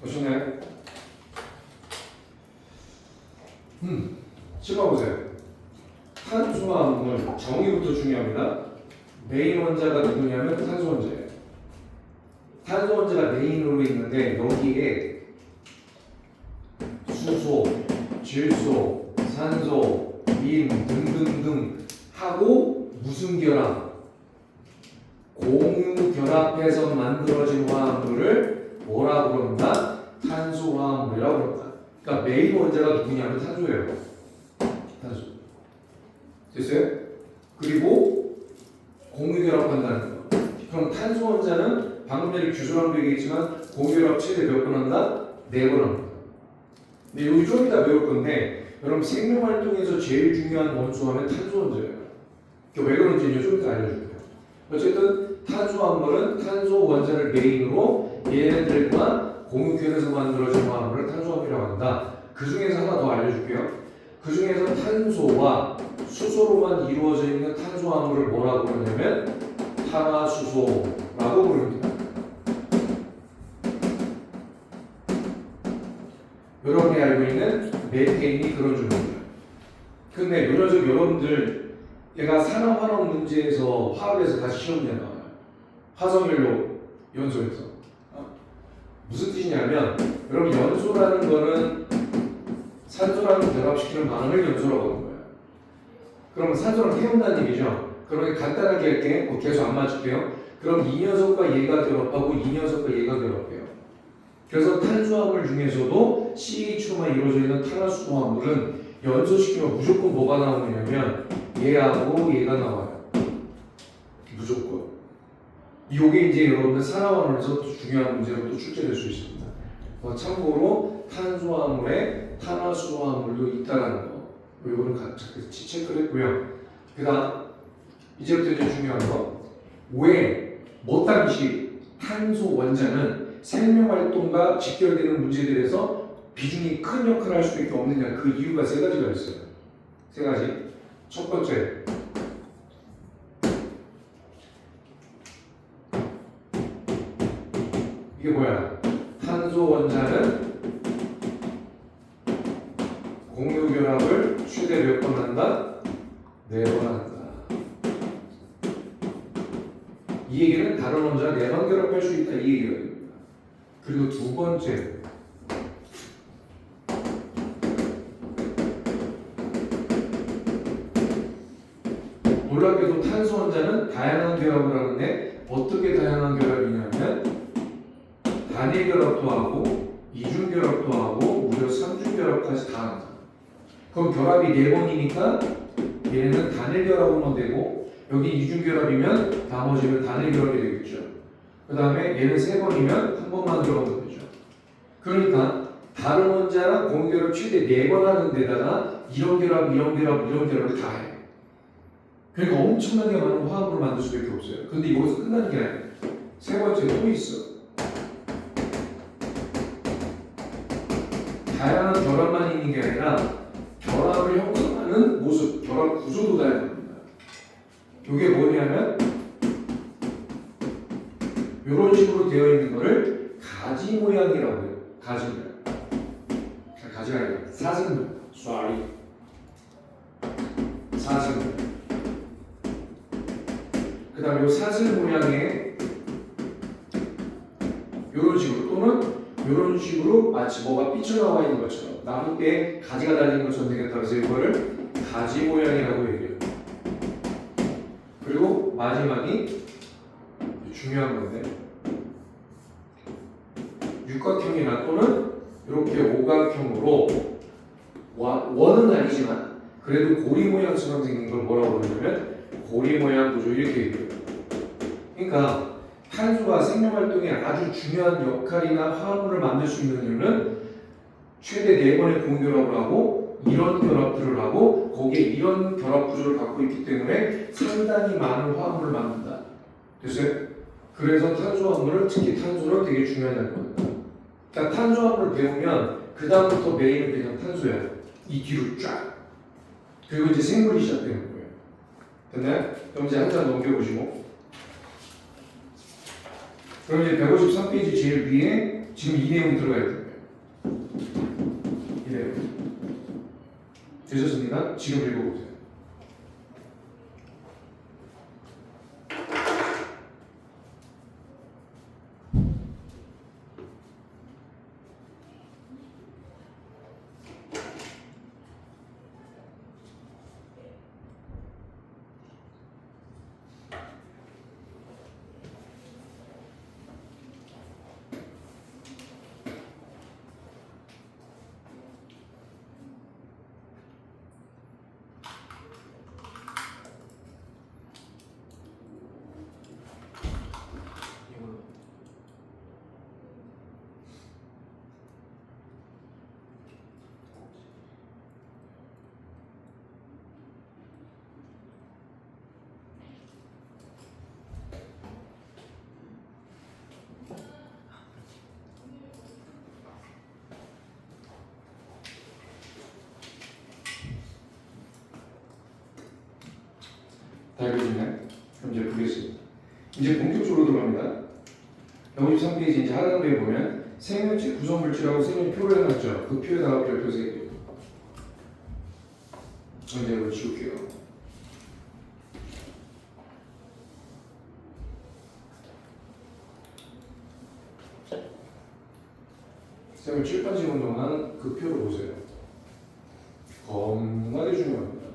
보시나요? 찍어보세요. 탄수화물 정의부터 중요합니다. 메인 원자가 누구냐면 탄소 원자예요. 탄소 원자가 메인으로 있는데 여기에 수소, 질소, 산소, 민 등등등 하고 무슨 결합? 공유 결합해서 만들어진 화합물을 뭐라고 그런다? 탄소화합물이라고 그런다. 그러니까 메인 원자가 누구냐면 탄소예요. 탄소. 됐어요? 그리고 공유 결합한다는 거. 그럼 탄소 원자는 방금 전에 규소랑도 얘기했지만 공유 결합 최대 몇 번 한다? 4번 합니다. 근데 여기 좀 이따 배울 건데 여러분 생명 활동에서 제일 중요한 원소 하면 탄소 원자예요. 왜 그런지 좀 이따 알려줄게요. 어쨌든 탄수화물은 탄소 원자를 메인으로 얘네들과 공유결에서 만들어진 화합물을 탄수화물이라고 한다. 그 중에서 하나 더 알려줄게요. 그 중에서 탄소와 수소로만 이루어져 있는 탄수화물을 뭐라고 부르냐면 탄화수소라고 부릅니다. 여러분이 알고 있는 메테인이 그런 종류입니다. 근데 요 녀석 여러분들 얘가 산화환원 문제에서 화학에서 같이 시험에 나와요. 화석연료 연소에서. 무슨 뜻이냐면 여러분 연소라는 거는 산소랑 결합시키는 반응을 연소라고 하는 거예요. 그러면 산소랑 태운다는 얘기죠. 그러면 간단하게 할게. 계속 안 맞출게요. 그럼 이 녀석과 얘가 결합하고 이 녀석과 얘가 결합해요. 그래서 탄수화물 중에서도 CH로만 이루어져 있는 탄화수소화물은 연소시키면 무조건 뭐가 나오냐면 얘하고 얘가 나와요. 무조건. 이게 이제 여러분들 산화환원에서 중요한 문제로 또 출제될 수 있습니다. 참고로 탄수화물에 탄화수소화물도 있다라는 거. 이거는 같이 체크를 했고요. 그다음 이제부터 이제 중요한 거. 왜 뭐 당시 탄소 원자는 생명활동과 직결되는 문제들에서 비중이 큰 역할을 할 수밖에 없느냐. 그 이유가 세 가지가 있어요. 세 가지. 첫 번째, 이게 뭐야? 탄소 원자는 공유 결합을 최대 몇 번 한다? 4번 한다. 이 얘기는 다른 원자가 4번 결합할 수 있다 이 얘기가 됩니다. 그리고 두 번째, 놀랍게도 탄소 원자는 다양한 결합을 하는데 어떻게 다양한 결합이냐면 단일 결합도 하고 이중 결합도 하고 무려 3중 결합까지 다 합니다. 그럼 결합이 4번이니까 얘는 단일 결합으로만 되고 여기 이중 결합이면 나머지는 단일 결합이 되겠죠. 그 다음에 얘는 3번이면 한 번만 들어가면 되죠. 그러니까 다른 원자랑 공유 결합 최대 4번 하는 데다가 이런 결합, 이런 결합, 이런 결합을 다 해. 그러니까 엄청나게 많은 화합물을 만들 수밖에 없어요. 근데 이거에서 끝나는 게 아니에요. 세 번째 또 있어. 다양한 결합만 있는 게 아니라 결합을 형성하는 모습, 결합 구조도 다양합니다. 이게 뭐냐면 이런 식으로 되어 있는 거를 가지 모양이라고 해요. 가지 모양. 가지가 아니라 사슴, 쏘리. 사슴. 그 다음에 이 사슬 모양의 이런 식으로 또는 이런 식으로 마치 뭐가 삐쳐나와 있는 것처럼 나무에 가지가 달린 것처럼 되겠다. 그래서 이거를 가지 모양이라고 얘기해요. 마지막이 중요한 건데 육각형이나 또는 이렇게 오각형으로 원은 아니지만 그래도 고리 모양처럼 생긴 걸 뭐라고 그러냐면 고리 모양 구조 이렇게 얘기해요. 그러니까 탄소가 생명활동에 아주 중요한 역할이나 화합물을 만들 수 있는 이유는 최대 4번의 공결합을 하고 이런 결합들을 하고 거기에 이런 결합 구조를 갖고 있기 때문에 상당히 많은 화합물을 만든다. 됐어요? 그래서 탄소화물은 특히 탄소는 되게 중요하다는 거예요. 그러니까 탄소화물을 배우면 그 다음부터 메인은 그냥 탄소야. 이 뒤로 쫙. 그리고 이제 생물이 시작되는 거예요. 됐나요? 그럼 이제 한 장 넘겨보시고. 그럼 이제 153페이지 제일 위에 지금 이 내용 들어가 있거든요. 이 내용. 되셨습니까? 지금 읽어보세요. 다 읽어주나요? 그럼 이제 보겠습니다. 이제 본격적으로 들어갑니다. 53페이지 이제 하단부에 보면 생명체 구성물질하고 생명 표를 해놨죠. 그 표에다가 별표 3개. 이제 이거 지울게요. 쌤을 칠판 지운 동안 그 표를 보세요. 겁나게 중요합니다.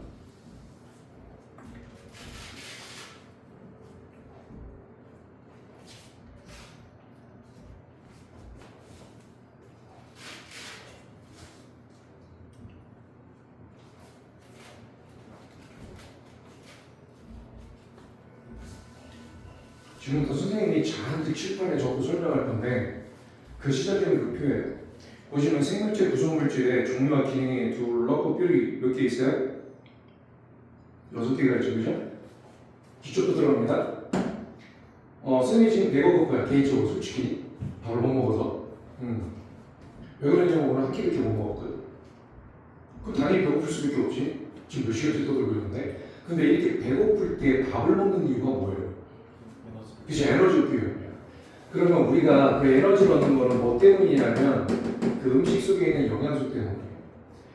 지금부터 선생님이 잔뜩 칠판에 적고 설명할 건데 그 시작되는 그 표예요. 보시면 생물체 구성물질의 종류와 기능이 둘러고 뼈이 몇 개 있어요? 6개가 있죠, 그죠? 기초도 들어갑니다. 선생님이 지금 배고플 거야, 개인적으로 솔직히 밥을 못 먹어서. 왜 그러냐면 오늘 한 끼밖에 못 먹었거든. 그럼 당연히 배고플 수밖에 없지. 지금 몇 시간째 떠들고 있는데. 근데 이렇게 배고플 때 밥을 먹는 이유가 뭐예요? 그치, 에너지 필요해요. 그러면 우리가 그 에너지를 얻는 거는 뭐 때문이냐면 그 음식 속에 있는 영양소 때문이에요.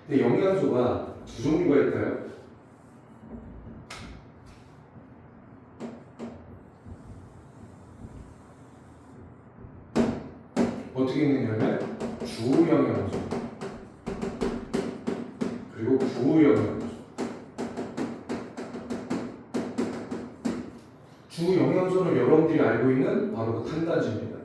근데 영양소가 두 종류가 있어요. 어떻게 있느냐면 주영양소 그리고 부영양소. 주영양소는 여러분들이 알고 있는 바로 그 탄단지입니다.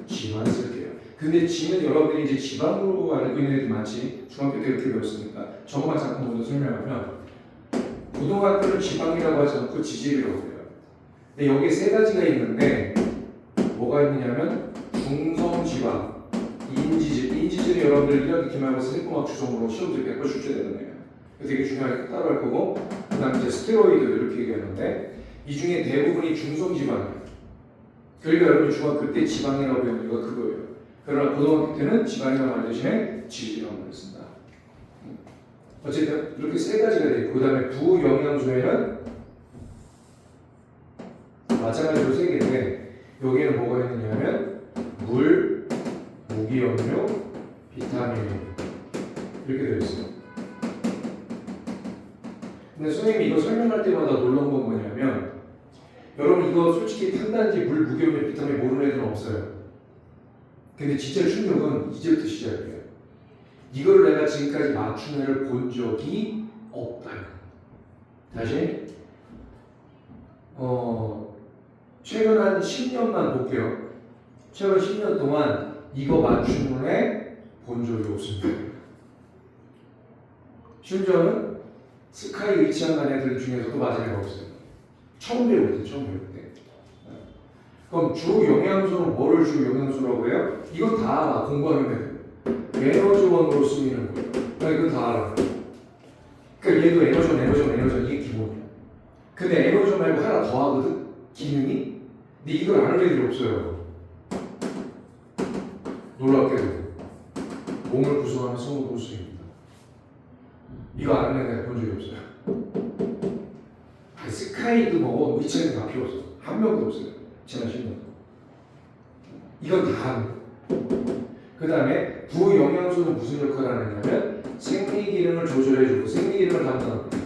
지만 쓸게요. 근데 지는 여러분들이 이제 지방으로 알고 있는 애들 많지. 중학교 때 그렇게 배웠으니까. 저거만 잠깐 먼저 설명하면 고등학교는 지방이라고 하지 않고 지질이라고 해요. 근데 여기 세 가지가 있는데 뭐가 있느냐면 중성지방, 인지질 여러분들 1학기 기말고사 생공학 주성으로 시험지 100번 출제되는 거예요. 되게 중요하게 따로 할 거고 그 다음에 이제 스테로이드 이렇게 얘기하는데 이 중에 대부분이 중성지방이에요. 그러니까 여러분 중학교 때 지방이라고 배우는 이유가 그거예요. 그러나 고등학교 때는 지방이라고 말 대신에 지질이라고 말을 쓴다. 어쨌든 이렇게 세 가지가 되어 있고 그 다음에 부영양소에는 마찬가지로 세 개인데 여기에는 뭐가 있느냐면 물, 무기염료, 비타민 이렇게 되어 있어요. 근데 선생님이 이거 설명할 때마다 놀라운 건 뭐냐면 여러분 이거 솔직히 탄단지, 물, 무기염료, 비타민 모르는 애들은 없어요. 근데 진짜 충격은 이제부터 시작이에요. 이걸 내가 지금까지 맞춘 애를 본 적이 없다. 다시 최근 한 10년만 볼게요. 최근 10년 동안 이거 맞추는 애 본 적이 없습니다. 심지어는 스카이 위치한 애들 중에서도 맞은 애가 없어요. 처음 배울 때. 그럼 주 영양소는 뭐를 주 영양소라고 해요? 이거 다 공부하면 돼요. 에너지원으로 쓰이는 거예요. 그러니까 이거 다 알아. 그러니까 얘도 에너지원 이게 기본이야. 근데 에너지원 말고 하나 더 하거든? 기능이? 근데 이걸 아는 애들이 없어요. 놀랍게도 몸을 구성하는 성분 수입니다. 이거 아는 애가 본 적이 없어요. 스카이도 뭐 위치는 다 필요 없어. 한 명도 없어요. 지난 10년. 이건 다 합니다. 그 다음에 부영양소는 무슨 역할을 하느냐면 생리 기능을 조절해주고 생리 기능을 담당합니다.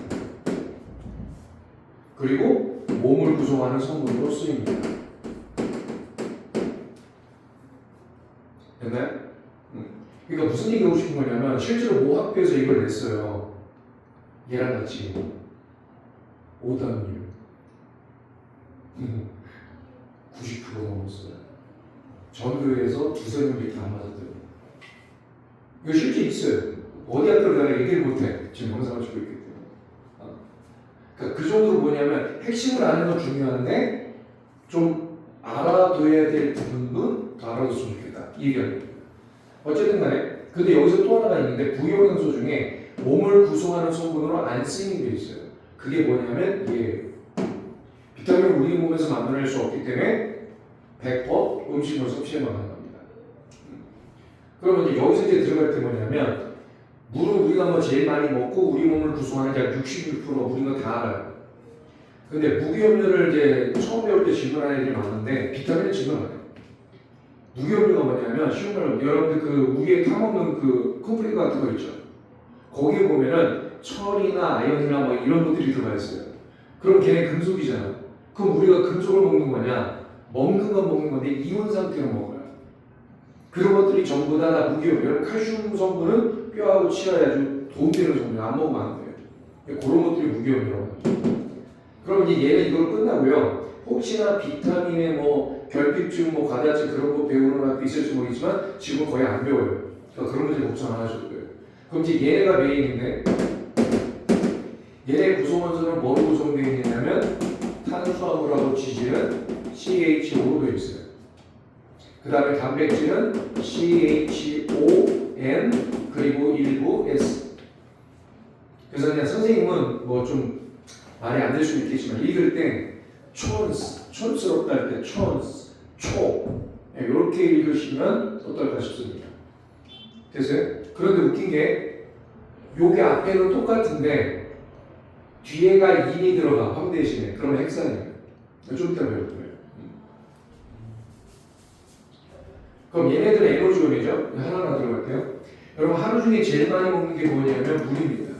그리고 몸을 구성하는 성분으로 쓰입니다. 됐나요? 그러니까 무슨 얘기하고 싶은 거냐면 실제로 모 학교에서 이걸 냈어요. 얘랑 같이 오답률 90% 넘었어요. 전교에서 두세 명밖에 안 맞았대요. 이거 실제 있어요. 어디 학교를 내가 얘기를 못해. 지금 영상을 찍고 있기 때문에. 그러니까 그 정도로 뭐냐면 핵심을 아는 건 중요한데 좀 알아둬야 될 부분은 더 알아뒀으면 좋겠다. 이 얘기합니다. 어쨌든 간에 근데 여기서 또 하나가 있는데 부영양소 중에 몸을 구성하는 성분으로 안 쓰이는 게 있어요. 그게 뭐냐면 얘 비타민을 우리 몸에서 만들어낼 수 없기 때문에 100% 음식물 섭취에만 합니다. 그러면 이제 여기서 이제 들어갈 때 뭐냐면 물은 우리가 뭐 제일 많이 먹고 우리 몸을 구성하는 게 66% 우리가 다 알아요. 근데 무기염료를 이제 처음 배울 때 질문하는 애들이 많은데 비타민을 질문 안 해요. 무기염료가 뭐냐면 쉬운 말로 여러분들 그 우유에 타먹는 그 콤플레인 같은 거 있죠. 거기에 보면은 철이나 아연이나 뭐 이런 것들이 들어가 있어요. 그럼 걔네 금속이잖아. 그럼 우리가 금속을 먹는 거냐? 먹는 건 먹는 건데 이온 상태로 먹어요. 그런 것들이 전부 다 무기염료. 칼슘 성분은 뼈하고 치아에 아주 도움되는 성분이에요. 안 먹으면 안 돼요. 그런 것들이 무기염료라고 합니다. 그럼 이제 얘는 이걸 끝나고요. 혹시나 비타민에 뭐 결핍증, 뭐 과다증 그런 거 배우는 학교 있을지 모르겠지만 지금 거의 안 배워요. 그러니까 그런 문제 걱정 안 하셔도 돼요. 그럼 이제 얘네가 메인인데 얘네 구성원소는 뭐로 구성되어 있냐면 탄수화물하고 지질은 CHO로 되어 있어요. 그 다음에 단백질은 CHON 그리고 일부 S. 그래서 그냥 선생님은 뭐 좀 말이 안 될 수도 있겠지만 읽을 때 촌스럽다 할 때 촌스, 초 이렇게 읽으시면 어떨까 싶습니다. 됐어요? 그런데 웃긴 게 요게 앞에는 똑같은데 뒤에가 인이 들어가 황 대신에 그러면 핵산이에요. 좀 이따 배울 거예요. 그럼 얘네들은 에너지원이죠? 하나만 들어갈게요. 여러분 하루 중에 제일 많이 먹는 게 뭐냐면 물입니다.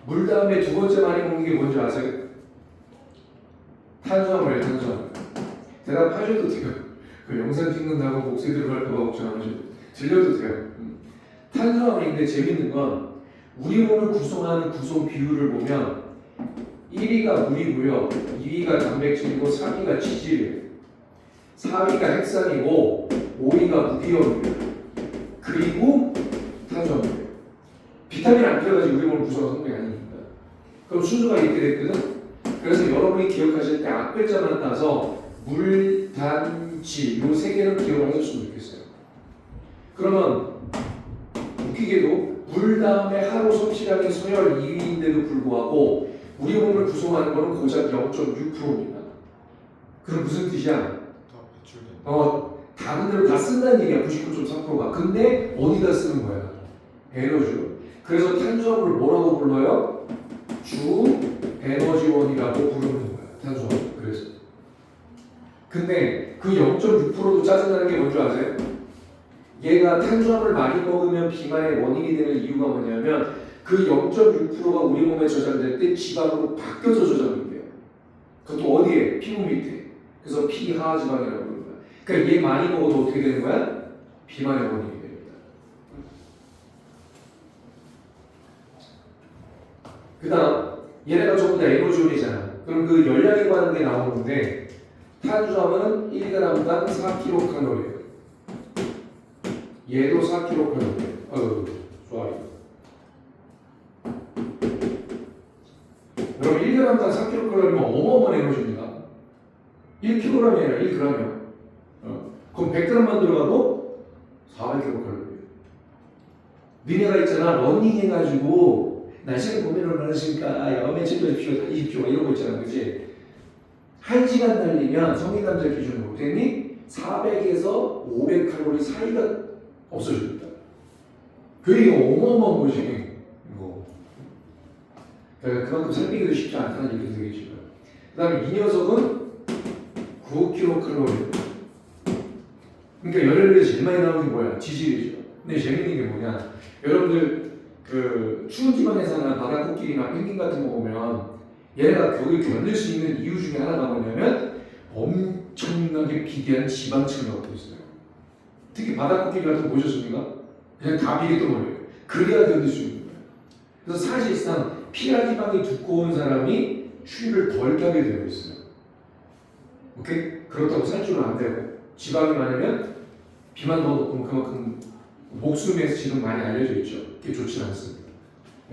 물 다음에 두 번째 많이 먹는 게 뭔지 아세요? 탄수화물이에요. 탄수화물. 대답하셔도 돼요. 그 영상 찍는다고 목소리 들어갈까 봐 걱정 안 하셔도 들려도 돼요. 탄수화물인데 재밌는 건 우리 몸을 구성하는 구성 비율을 보면 1위가 물이고요. 2위가 단백질이고 3위가 지질이에요. 4위가 핵산이고 5위가 무기염이에요. 그리고 탄수화물이에요. 비타민 안 들어가지 우리 몸을 구성하는 성분이 아닙니다. 그럼 순서가 이렇게 됐거든. 그래서 여러분이 기억하실 때 앞글자만 따서 물, 단, 지 요 세 개를 기억하셨으면 좋겠어요. 그러면 웃기게도 물 다음에 하루 섭취량이 서열 2위인데도 불구하고 우리 몸을 구성하는 것은 고작 0.6%입니다. 그럼 무슨 뜻이야? 다른 데로 다 쓴다는 얘기야. 99.3%가. 근데 어디다 쓰는 거야? 에너지로. 그래서 탄수화물을 뭐라고 불러요? 주 에너지원이라고 부르는 거야. 탄수화물. 그래서. 근데 그 0.6%도 짜증나는 게 뭔지 아세요? 얘가 탄수화물 많이 먹으면 비만의 원인이 되는 이유가 뭐냐면 그 0.6%가 우리 몸에 저장될 때 지방으로 바뀌어서 저장된대요. 그것도 어디에? 피부 밑에. 그래서 피하지방이라고 부르는 거야. 그러니까 얘 많이 먹어도 어떻게 되는 거야? 비만의 원인이 됩니다. 그 다음 얘네가 전부 다 에너지원이잖아. 그럼 그 열량에 관한 게 나오는데 탄수화물은 1g당 4kcal. 얘도 4kcal. 좋아요. 여러분 1g당 4kcal이면 어마어마한 에너지입니다. 1kg이 아니라 1g이요. 그럼 100g만 들어가도 400kcal. 니네가 있잖아 러닝 해가지고 날씨를 보면 얼마나 하십니까? 야매 챙겨주십시오. 20kg 이런 거 있잖아. 그치? 1시간 달리면 성인남자 기준으로 됐니? 400에서 500칼로리 사이가 없어집니다. 그게 어마어마한 거지. 그만큼 살피기도 쉽지 않다는 얘기도 되겠지만. 그 다음에 이 녀석은 9kcal. 그러니까 열혈에 제일 많이 나오는 게 뭐야? 지질이죠. 근데 재밌는 게 뭐냐? 여러분들 그 추운 지방에 사는 바다코끼리나 펭귄 같은 거 보면 얘네가 겨울 견딜 수 있는 이유 중에 하나가 뭐냐면 엄청나게 비대한 지방층을 갖고 있어요. 특히 바다코끼리 같은 거 보셨습니까? 그냥 다 비계 떠버려요. 그래야 견딜 수 있는 거예요. 그래서 사실상 피하 지방이 두꺼운 사람이 추위를 덜 타게 되어 있어요. 오케이? 그렇다고 살찌면 안 되고 지방이 많으면 비만 더 높으면 그만큼 목숨에서 지금 많이 알려져 있죠. 그게 좋지 않습니다.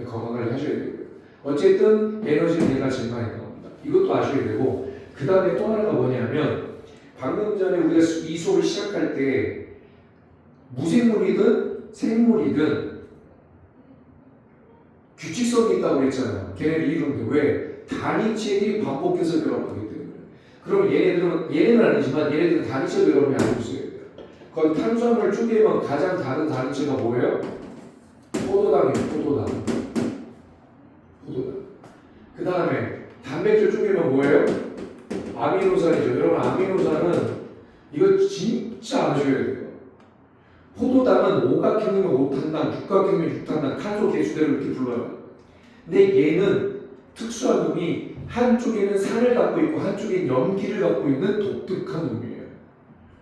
건강을 하셔야 되고요. 어쨌든 에너지는 얘가 제일 많이 나옵니다. 이것도 아셔야 되고 그 다음에 또 하나가 뭐냐면 방금 전에 우리가 이 수업을 시작할 때 무생물이든 생물이든 규칙성이 있다고 그랬잖아요. 걔네들 이런데 왜? 단위체들이 반복해서 결합하기 때문에. 그럼 얘네는 아니지만 얘네들은 단위체 결합이 안 있어야 돼요. 그럼 탄수화물 쪼개면 가장 다른 단위체가 뭐예요? 포도당이에요. 포도당. 그 다음에 단백질 쪼개면 뭐예요? 아미노산이죠. 여러분 아미노산은 이거 진짜 아셔야 돼요. 포도당은 오각형이면 오탄당, 육각형이면 육탄당, 탄소 개수대로 이렇게 불러요. 근데 얘는 특수한 놈이 한쪽에는 산을 갖고 있고 한쪽에는 염기를 갖고 있는 독특한 놈이에요.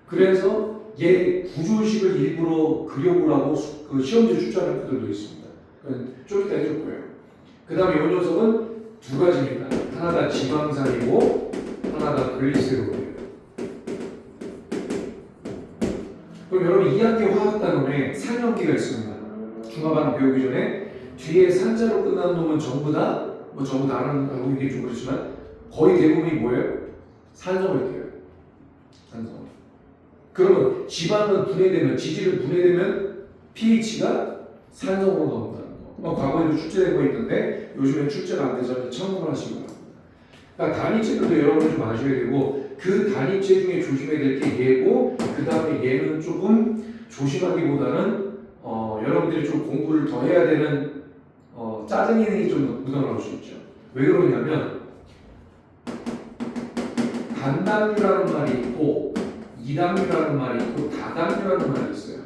그래서 얘 구조식을 일부러 그려보라고 그 시험지 출제하는 분들도 있습니다. 좀 이따 해줄 거예요. 그 다음에 이 녀석은 두 가지입니다. 하나가 지방산이고 하나가 글리세롤이에요. 그럼 여러분 2학기 화학단원에 산염기가 있습니다. 중화반 배우기 전에 뒤에 산자로 끝나는 놈은 전부 다 전부 다는 알고 있는 게 좀 그렇지만 거의 대부분이 뭐예요? 산성을 띠어요. 산성. 그러면 지방은 분해되면 지질은 분해되면 pH가 산성으로 나온다는 거. 과거에도 출제된 거 있는데 요즘엔 출제가 안 돼서 참고를 하시기 바랍니다. 그러니까 단위체들도 여러분이 좀 아셔야 되고 그 단위체 중에 조심해야 될 게 얘고 그 다음에 얘는 조금 조심하기보다는 여러분들이 좀 공부를 더 해야 되는 짜증이 좀 묻어나올 수 있죠. 왜 그러냐면 단당류라는 말이 있고 이당류라는 말이 있고 다당류라는 말이 있어요.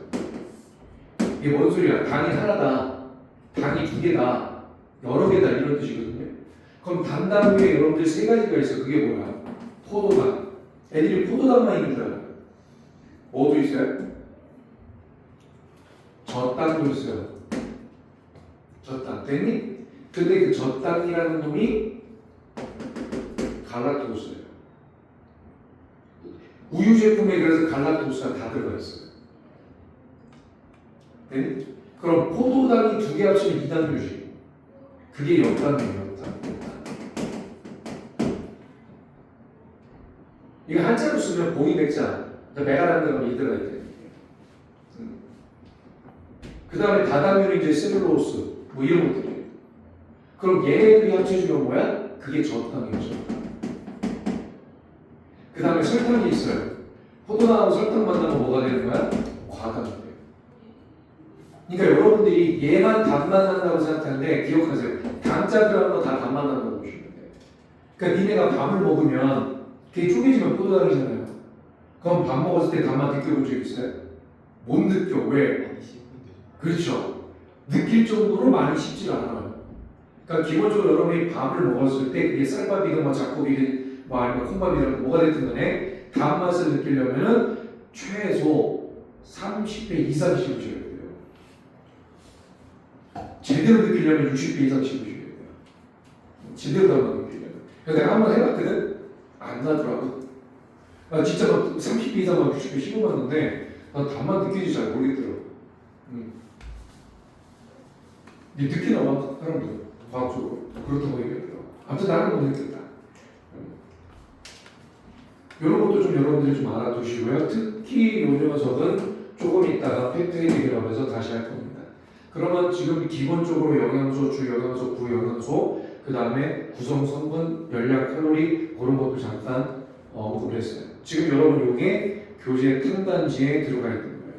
이게 뭔 소리야? 당이 하나다, 당이 두 개다, 여러 개다 이런 뜻이거든요. 그럼 단당류에 여러분들 세 가지가 있어요. 그게 뭐야? 포도당. 애들이 포도당만 있는 줄 알아요. 뭐도 있어요? 젖당도 있어요. 젖당. 됐니? 근데 그 젖당이라는 놈이 갈락토스예요. 우유 제품에 그래서 갈락토스가 다 들어가 있어요. 됐니? 그럼 포도당이 두 개 합치면 2당류지. 그게 역당이에요. 이거 한자로 쓰면 봉이백자, 메가라는 놈이 들어가 있대. 그 다음에 다당류는 이제 셀룰로스, 뭐 이런 것들이에요. 그럼 얘네들이 합쳐지면 뭐야? 그게 젖당이죠. 그 다음에 설탕이 있어요. 포도당하고 설탕 만나면 뭐가 되는 거야? 과당이 돼요. 그러니까 여러분들이 얘만 단만 난다고 생각하는데 기억하세요. 당자 들어간 거 다 단만 난다고 보시면 돼요. 그러니까 니네가 밥을 먹으면 그게 쪼개지면 포도당이잖아요. 그럼 밥 먹었을 때 단맛 느껴본 적 있어요? 못 느껴. 왜? 그렇죠. 느낄 정도로 많이 씹질 않아요. 그러니까 기본적으로 여러분이 밥을 먹었을 때 그게 쌀밥이든 뭐 잡곡이든 뭐 아니면 콩밥이든 뭐가 됐든 간에 단맛을 느끼려면은 최소 30배 이상 씹으셔야 돼요. 제대로 느끼려면 60배 이상 씹으셔야 돼요. 제대로 한번 느끼려면. 그래서 내가 한번 해봤거든? 안 나더라고. 나 진짜 막 30배 이상 막 60배 씹어봤는데 나 단맛 느끼지 잘 모르겠더라고. 니 느끼나 봐, 사람들. 과학적으로. 그렇다고 얘기하더라고. 아무튼 나는 못 느꼈다. 이런 것도 좀 여러분들이 좀 알아두시고요. 특히 요 녀석은 조금 있다가 펩타이드라고 해서 다시 할 겁니다. 그러면 지금 기본적으로 영양소, 주영양소, 구영양소, 그 다음에 구성성분, 열량, 칼로리 그런 것도 잠깐 언급을 했어요. 지금 여러분 이게 교재 탕단지에 들어가 있는 거예요.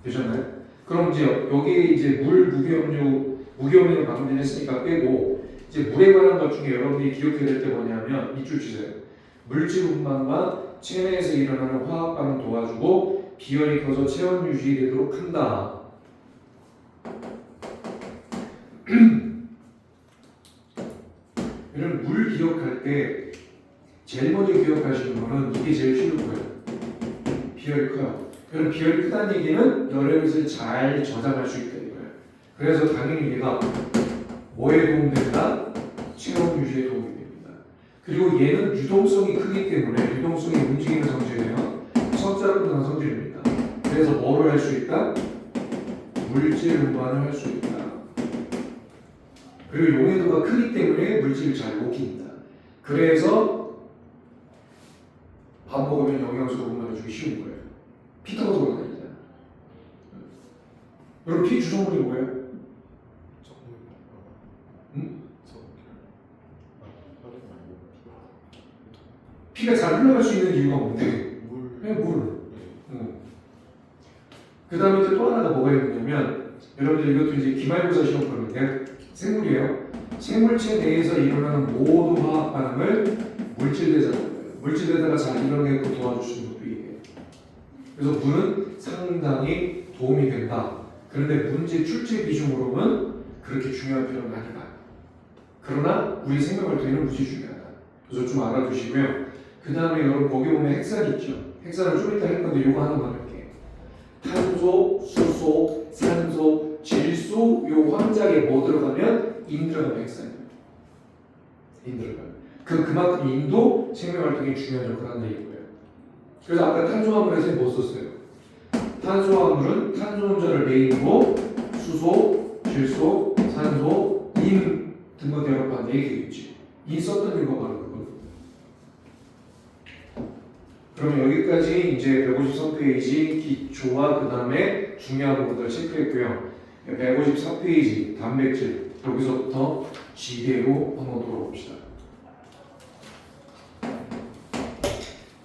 되셨나요? 그럼 이제 여기에 이제 물, 무기염료를 방금 전에 했으니까 빼고 이제 물에 관한 것 중에 여러분들이 기억해야 될 게 뭐냐면 밑줄 치세요. 물질 운반과 체내에서 일어나는 화학 반응 도와주고 비열이 커서 체온 유지되도록 한다. 이런 물 기억할 때 제일 먼저 기억하시는 거는 이게 제일 쉬울 거예요. 비열이 커요. 그럼 비열이 크다는 얘기는 열의 잘 저장할 수 있다 이거예요. 그래서 당연히 얘가 뭐에 도움된다? 체온 유지에 도움이 됩니다. 그리고 얘는 유동성이 크기 때문에 유동성이 움직이는 성질이에요. 석자로 끝나는 성질입니다. 그래서 뭐를 할 수 있다? 물질 운반을 할 수 있다. 그리고 용해도가 크기 때문에 물질을 잘 녹입니다. 그래서 밥 먹으면 영양소 운반해주기 쉬운 거예요. 피 터져서 그런 거 있잖아요. 여러분 피 주성분이 뭐예요? 응? 피가 잘 흘러갈 수 있는 이유가 뭔데? 그냥 물. 그 다음에 이제 또 하나가 뭐가 있냐면 여러분들 이것도 이제 기말고사 시험 보는데 생물이에요. 생물체 내에서 일어나는 모든 화학 반응을 물질대사라고 해요. 물질대사가 잘 일어나게끔 도와주시는 것도 이해해요. 그래서 물은 상당히 도움이 된다. 그런데 문제 출제 비중으로는 그렇게 중요한 필요는 아니다. 그러나 우리 생명활동에는 무지 중요하다. 그래서 좀 알아두시고요. 그 다음에 여러분 거기 보면 핵산 있죠. 핵산을 좀 이따 할 건데 이거 하나만 할게요. 탄소, 수소, 산소, 질소 요 황작에 뭐 들어가면 인 들어가면 핵산이에요. 인 들어가면 그만큼 인도 생명활동에 중요한 역할을 한다 이거예요. 그래서 아까 탄소화물에서 뭐 썼어요? 탄소화물은 탄소 혼자를 메인으로 수소, 질소, 산소, 인 등과 결합한 4개겠지. 인 썼던 이유가 바로 그거예요. 그러면 여기까지 이제 153페이지 기초와 그 다음에 중요한 부분들 체크했고요. 154페이지 단백질 여기서부터 지대로 한번 돌아봅시다.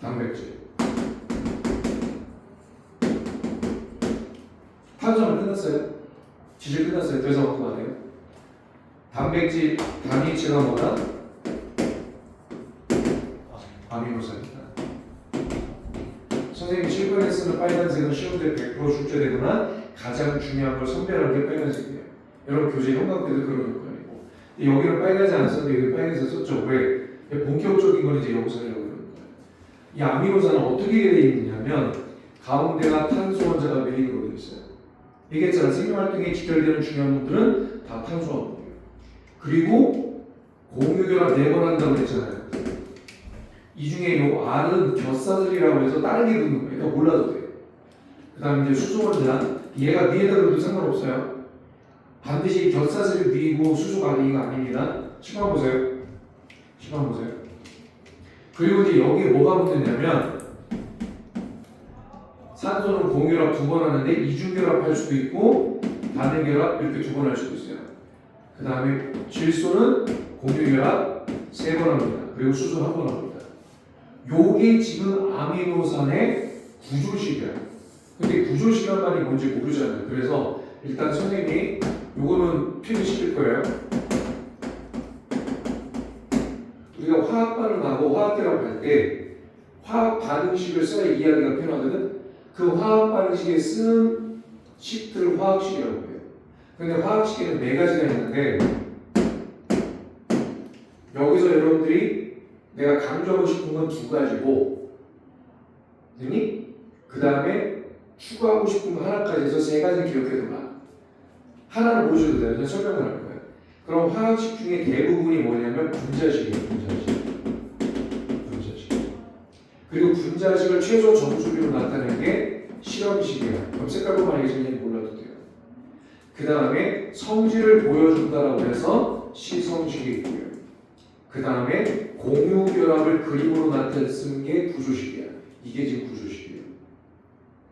단백질 탄수화물 끝났어요? 지질 끝났어요? 더 이상 어떤 거 아니에요? 단백질 단위체가 뭐다? 아미노산이다. 선생님이 7번에 쓰는 빨간색은 시험때 100% 출제되거나 가장 중요한 걸 선별하는 게 빨간색이에요. 여러분 교재 형광펜도 그런 효과이고 여기는 빨간색 안 썼는데 여기 빨간색 썼죠. 왜? 본격적인 건 이제 여기서 하려고 그러는 거예요. 이 아미노산은 어떻게 되어 있느냐면 가운데가 탄소 원자가 메인으로 되어 있어요. 얘기했잖아. 생명활동에 직결되는 중요한 것들은 다 탄수화물이에요. 그리고 공유결합 4번 한다고 했잖아요. 이 중에 요 R은 곁사슬이라고 해서 다른 게 붙는 거예요. 그러니까 몰라도 돼요. 그 다음에 이제 수소원자 얘가 위에다 그래도 상관없어요. 반드시 곁사슬이 위이고 수소가 아니가 아닙니다. 10번 보세요. 10번 보세요. 그리고 이제 여기에 뭐가 붙느냐면 산소는 공유결합 2번 하는데 이중결합 할 수도 있고 단일결합 이렇게 2번 할 수도 있어요. 그 다음에 질소는 공유결합 3번 합니다. 그리고 수소는 1번 합니다. 요게 지금 아미노산의 구조식이야. 근데 구조식이란 말이 뭔지 모르잖아요. 그래서 일단 선생님이 요거는 표시시킬 거예요. 우리가 화학 반응하고 화학결합 할 때 화학 반응식을 써야 이야기가 편하거든. 그 화학 반응식에 쓰는 식들을 화학식이라고 해요. 근데 화학식에는 4가지가 있는데 여기서 여러분들이 내가 강조하고 싶은 건 2가지고, 됐니? 그 다음에 추가하고 싶은 거 하나까지 해서 세 가지 기억해둬라. 하나는 모셔도 돼요. 그냥 설명을 할 거예요. 그럼 화학식 중에 대부분이 뭐냐면 분자식이에요. 분자식. 그리고 분자식을 최소 정수비로 나타내는 게 실험식이에요. 그럼 색깔로만 알겠으면 몰라도 돼요. 그 다음에 성질을 보여준다라고 해서 시성식이 있고요. 그 다음에 공유결합을 그림으로 나타내는 게 구조식이야. 이게 지금 구조식이에요.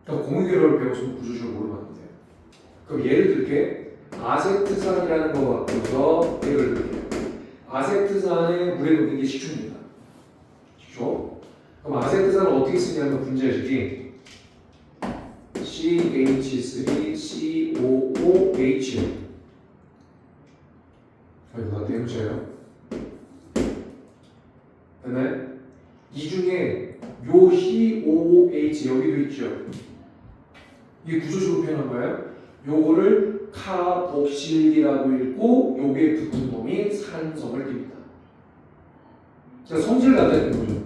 그러니까 공유결합을 배웠으면 구조식을 모르면 안 돼요. 그럼 예를 들게 아세트산이라는 거 갖고서 예를 들게요. 아세트산에 물에 녹인 게 식초입니다. 식초. 그럼 아세트산을 어떻게 쓰냐면 분자식이 CH3COOH 이거 다 대문자예요. 그다음에 이 중에 요 COOH 여기도 있죠. 이게 구조식으로 표현한 거예요. 요거를 카복실이라고 읽고 요게 붙은 놈이 산성을 띱니다. 그러니까 성질을 나타내는 거죠.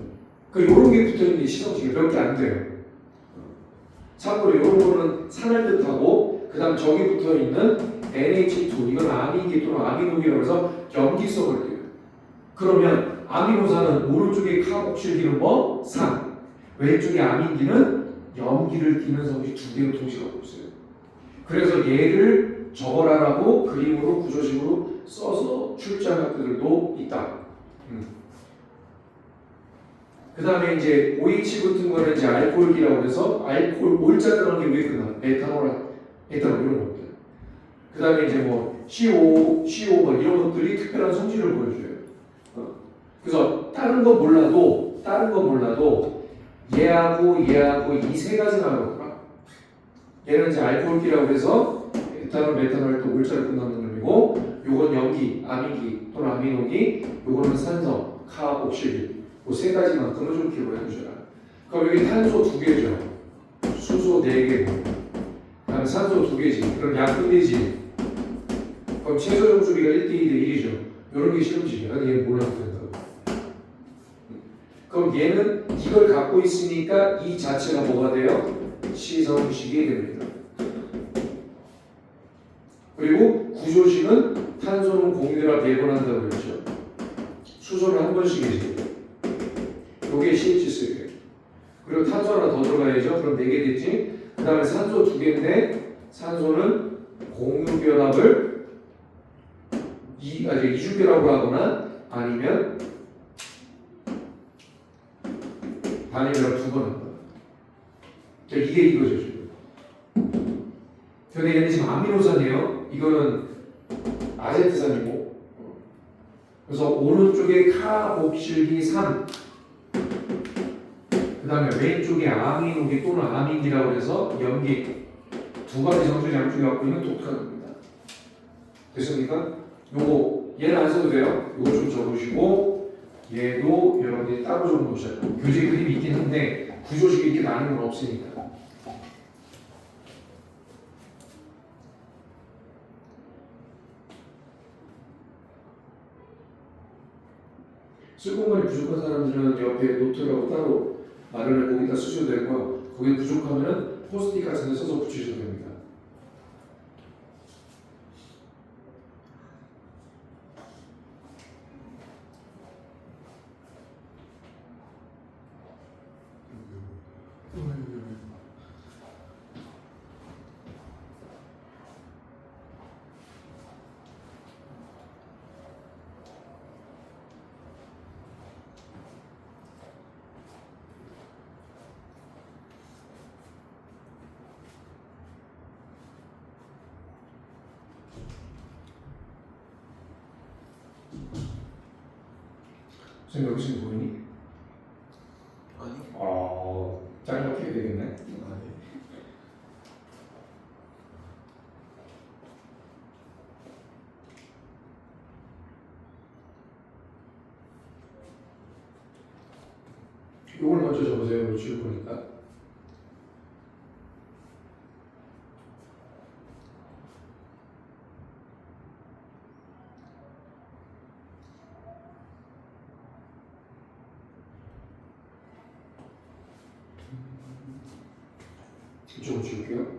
그러니까 요런 게 붙어있는 게 시성식이 몇 개 안 돼요. 참고로 요런 거는 산을 뜻하고 그 다음 저기 붙어있는 NH2 이건 아민기 또는 아미노기라고 해서 염기성을 띄어요. 그러면 아미노산은 오른쪽에 카복실기는 뭐? 산. 왼쪽에 아민기는 염기를 띠는 성질 두 개로 동시에 갖고 있어요. 그래서 얘를 적어라라고 그림으로 구조식으로 써서 출제한 학교들도 있다. 그 다음에 이제 OH 붙은 거는 이제 알코올기라고 해서 알코올 올자 들어간 게 왜 끝나? 에탄올 이런 것들. 그 다음에 이제 뭐 CO 뭐 이런 것들이 특별한 성질을 보여줘요. 그래서 다른 거 몰라도 얘하고 이 세 가지 나오더라. 얘는 이제 알코올기라고 해서 에탄올, 메탄올 또 올자를 끝나는 놈이고, 요건 염기, 아민기 또는 아미노기, 요거는 산성, 카복실기. 그 세 가지만큼은 좀 기억해 두셔라. 그럼 여기 탄소 두 개죠. 수소 네 개고, 그다음에 산소 두 개지. 그럼 약분되지. 그럼 최소 정수비가 1대2 대 1이죠. 이런 게 실험식이야. 얘는 몰라도 된다고. 그럼 얘는 이걸 갖고 있으니까 이 자체가 뭐가 돼요? 시성식이 됩니다. 그리고 구조식은 탄소는 공유결합 4번 한다고 그랬죠. 수소는 한 번씩이지. 요게 CH3. 그리고 탄소 하나 더 들어가야죠. 그럼 4개 됐지. 그 다음에 산소 2개인데 산소는 공유결합을 이중결합을 하거나 아니면 반유결합 2번 한다. 이게 이거죠 지금. 근데 얘는 지금 아미노산이에요. 이거는 아제트산이고. 그래서 오른쪽에 카복실기 3. 그 다음에 왼쪽에 아미노기 또는 아민기라고 해서 염기 두 가지 성질 양쪽에 갖고 있는 독특한 겁니다. 됐습니까? 요거 얘는 안 써도 돼요. 요거 좀 적으시고 얘도 여러분들이 따로 좀 놓으셔야 돼요. 교재 그림이 있긴 한데 구조식이 이렇게 나는 건 없으니까. 쓸 공간이 부족한 사람들은 옆에 노트라고 따로 마련을 거기다 쓰셔도 되고요. 거기 부족하면 포스트잇 같은 데 써서 붙이셔도 됩니다. 선생님 여기 지금 보이니? 아니. 짧게 해야 되겠네. 아니. 요걸 먼저 적으세요. 지울 거니까. 이쪽으로 지울게요.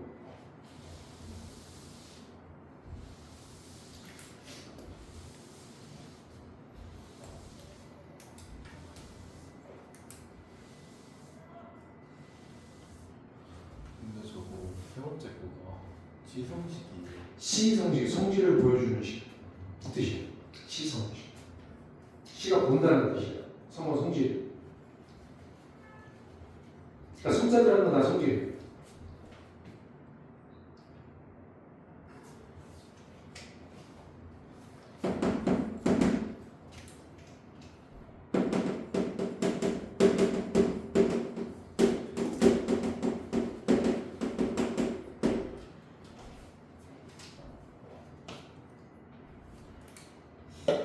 근데 저거 세 번째 거가 지성식이에요. 시성식, 성질을 보여주는 식. 이 뜻이에요. 시성식. 시가 본다는 뜻이에요. 성어 성질. 그러니까 성자들하는 건 다 성질이에요.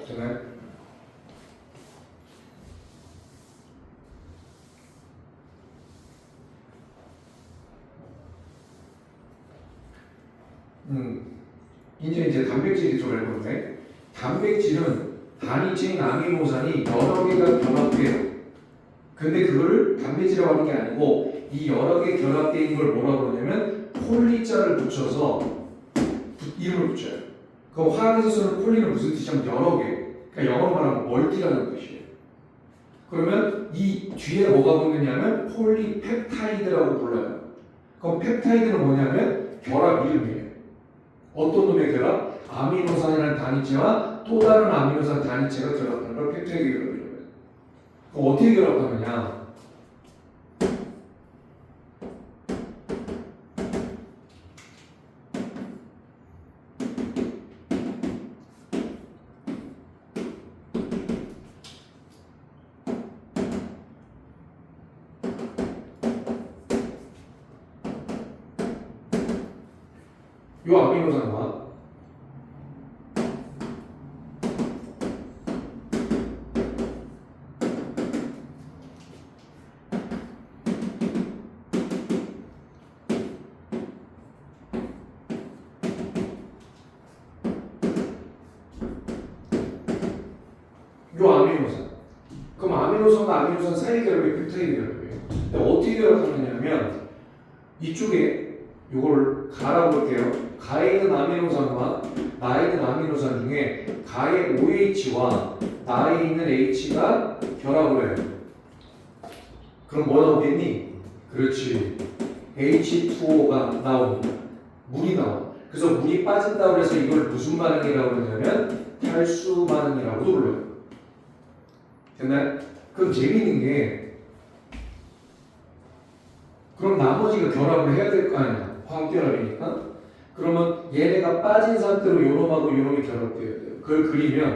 되나요? 이제 단백질이 들어갈 건데, 단백질은 단위체인 아미노산이 여러 개가 결합돼요. 근데 그거를 단백질이라고 하는 게 아니고 이 여러 개 결합되어 있는 걸 뭐라고 그러냐면 폴리자를 붙여서 이름을 붙여요. 그 화학에서 쓰는 폴리는 무슨 뜻이냐면 여러 개. 그러니까 영어로 말하면 멀티라는 뜻이에요. 그러면 이 뒤에 뭐가 붙느냐면 폴리펩타이드라고 불러요. 그럼 펩타이드는 뭐냐면 결합 이름이에요. 어떤 놈의 결합? 아미노산이라는 단위체와 또 다른 아미노산 단위체가 결합하는 걸 펩타이드 결합이라고 해요. 그럼 어떻게 결합하느냐? 요 아미노산과 요 아미노산. 그럼 아미노산과 아미노산 사이 결합이 펩타이드 결합이에요. 근데 어떻게 결합하느냐면 이쪽에 요걸 갈아볼게요. 가에 있는 아미노산과 나에 있는 아미노산 중에 가의 OH와 나에 있는 H가 결합을 해요. 그럼 뭐 나오겠니? 그렇지. H2O가 나옵니다. 물이 나와. 그래서 물이 빠진다고 해서 이걸 무슨 반응이라고 그러냐면 탈수 반응이라고도 불러요. 됐나요? 그럼 재미있는 게 그럼 나머지가 결합을 해야 될 거 아니야. 화학결합이니까. 그러면 얘네가 빠진 상태로 요놈하고 요놈이 결합되어야 돼요. 그걸 그리면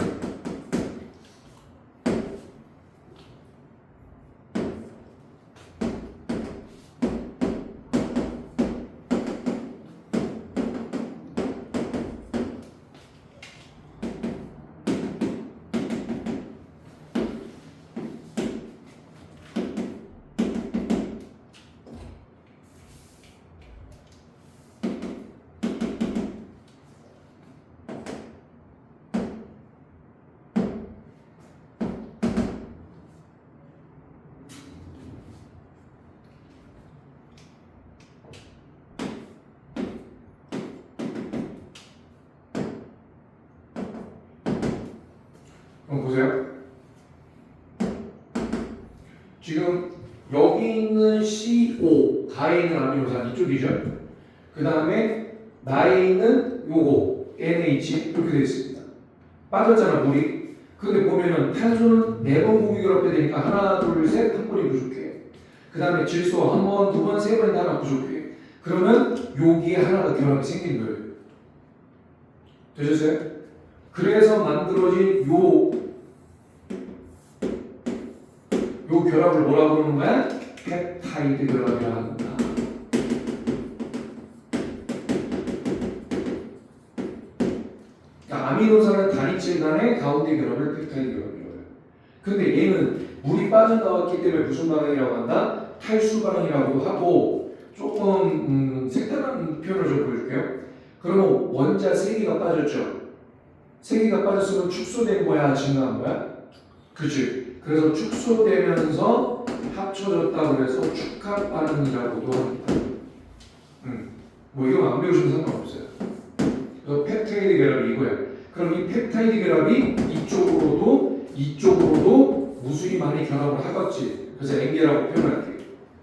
보세요. 지금 여기 있는 CO, 가에 있는 아미노산 이쪽이죠. 그 다음에 나에 있는 요거 NH 이렇게 되어 있습니다. 빠졌잖아 물이. 근데 보면은 탄소는 4번 공유 결합이 되니까 하나, 둘, 셋 한 번이 부족해. 그 다음에 질소 한 번, 두 번, 세 번이 하나 부족해. 그러면 여기에 하나가 결합이 생긴 거예요. 되셨어요? 그래서 만들어진 요 결합을 뭐라고 부르는 거야? 펩타이드 결합이라고 합니다. 그러니까 아미노산은 단위체 간의 가운데 결합을 펩타이드 결합이라고 해요. 근데 얘는 물이 빠져나왔기 때문에 무슨 반응이라고 한다? 탈수 반응이라고 하고 조금 색다른 표현을 좀 보여줄게요. 그러면 원자 3개가 빠졌죠? 3개가 빠졌으면 축소된 거야? 증가한 거야? 그치? 그래서 축소되면서 합쳐졌다고 해서 축합 반응이라고도 합니다. 뭐 이거 안 배우시면 상관없어요. 그래서 펩타이드 결합이 이거야. 그럼 이 펩타이드 결합이 이쪽으로도 무수히 많이 결합을 하겠지. 그래서 N계라고 표현할게요.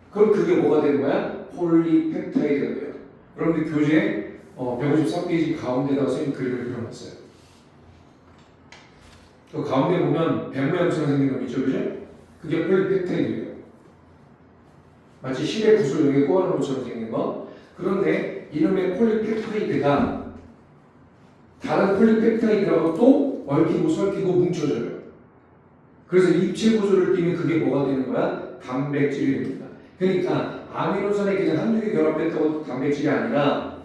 그럼 그게 뭐가 되는 거야? 폴리펩타이드가 돼요. 여러분들 교재 153페이지 가운데다가 선생님 그림을 그려놨어요. 그 가운데 보면 배 모양처럼 생긴 거 있죠, 그죠? 그게 폴리펩타이드예요. 마치 실의 붓을 여기 꼬아놓은 것처럼 생긴 거. 그런데 이놈의 폴리펩타이드가 다른 폴리펩타이드라고 또 얽히고 설키고 뭉쳐져요. 그래서 입체 구조를 띠면 그게 뭐가 되는 거야? 단백질이 됩니다. 그러니까 아미노산이 그냥 한두 개 결합했다고 단백질이 아니라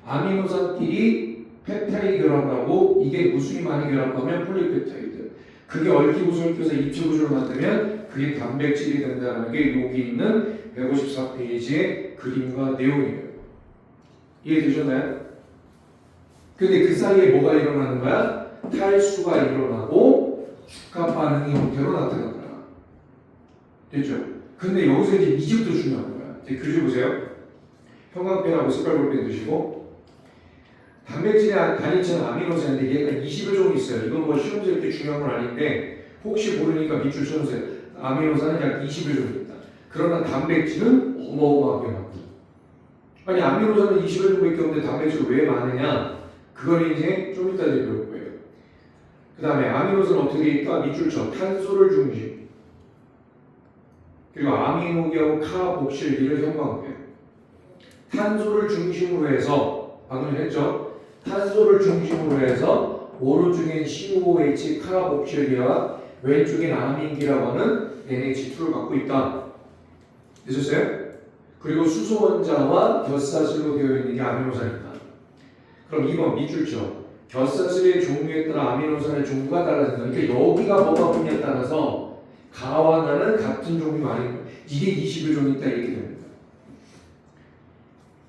아미노산끼리 펩타이드 결합을 하고 이게 무수히 많이 결합하면 폴리펩타이드. 그게 얽히고 설켜서 입체 구조를 만들면 그게 단백질이 된다는 게 여기 있는 154페이지의 그림과 내용이에요. 이해되셨나요? 근데 그 사이에 뭐가 일어나는 거야? 탈수가 일어나고 축하 반응이 형태로 나타나는 거야. 됐죠? 근데 여기서 이제 이집도 중요한 거야. 이제 교재 보세요. 형광펜하고 색깔볼펜 드시고 단백질의 단위체는 아미노산인데 얘가 20여 종이 있어요. 이건 뭐 시험지에 이렇게 중요한 건 아닌데 혹시 모르니까 밑줄 쳐주세요. 아미노산은 약 20여 종입니다. 그러나 단백질은 어마어마하게 많고 아니 아미노산은 20여 종밖에 없는데 단백질이 왜 많으냐? 그걸 이제 좀 이따 배울 거예요. 그 다음에 아미노산은 어떻게 있다? 밑줄 쳐. 탄소를 중심. 그리고 아미노기하고 카복실 이를 형광펜. 탄소를 중심으로 해서 방금 전에 했죠? 탄소를 중심으로 해서 오른쪽엔 COH 카복실기와 왼쪽엔 아민기라고 하는 NH2를 갖고 있다. 되셨어요? 그리고 수소 원자와 곁사슬로 되어 있는 게 아미노산입니다. 그럼 2번 밑줄 쳐. 곁사슬의 종류에 따라 아미노산의 종류가 달라진다. 그러니까 여기가 뭐가 분야에 따라서 가와 나는 같은 종류가 아닌 거예요. 이게 20여 종이 있다 이렇게 됩니다.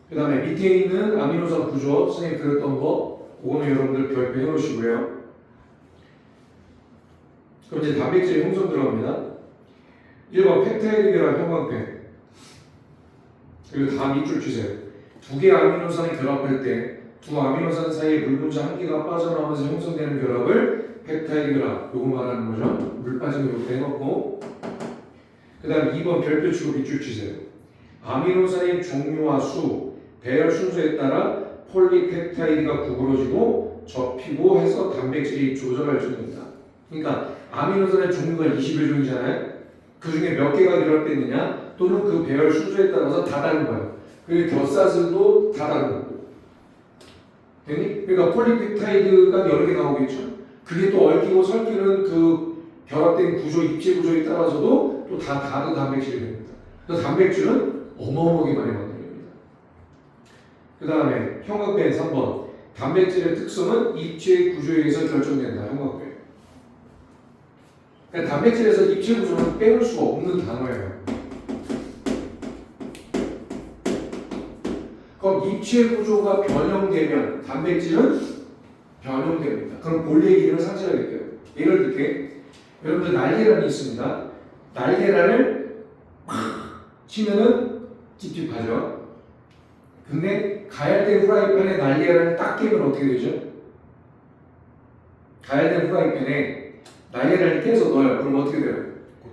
그 다음에 밑에 있는 아미노산 구조 선생님 그렸던 거 그거는 여러분들 별표 해놓으시고요. 그럼 이제 단백질의 형성 들어갑니다. 1번 펩타이드 결합 형광펜. 그리고 다 밑줄 치세요. 두 개의 아미노산이 결합할 때 두 아미노산 사이에 물 분자 한 개가 빠져나오면서 형성되는 결합을 펩타이드 결합 요거 말하는 거죠. 물 빠진 거 이렇게 해놓고 그 다음 2번 별표 치고 밑줄 치세요. 아미노산의 종류와 수, 배열 순서에 따라 폴리펩타이드가 구부러지고 접히고 해서 단백질이 조절해줍니다. 그러니까 아미노산의 종류가 20여 종이잖아요. 그 중에 몇 개가 결합됐느냐 또는 그 배열 순서에 따라서 다 다른 거예요. 그리고 곁사슬도 다 다른 거고. 됐니? 그러니까 폴리펩타이드가 여러 개 나오겠죠. 그게 또 얽히고 설키는 그 결합된 구조, 입체 구조에 따라서도 또 다 다른 단백질이 됩니다. 그래서 단백질은 어마어마하게 많이 만들어집니다. 그 다음에 형광펜 3번. 단백질의 특성은 입체 구조에 의해서 결정된다. 형광펜. 그러니까 단백질에서 입체 구조는 빼놓을 수가 없는 단어예요. 그럼 입체 구조가 변형되면 단백질은 변형됩니다. 그럼 본래 기능을 상실하게 돼요. 예를 들게 여러분들 날계란이 있습니다. 날계란을 치면은 찝찝하죠. 근데 가열된 후라이팬에 날계란을 딱 깨면 어떻게 되죠? 가열된 후라이팬에 날계란을 깨서 넣어요. 그럼 어떻게 돼요?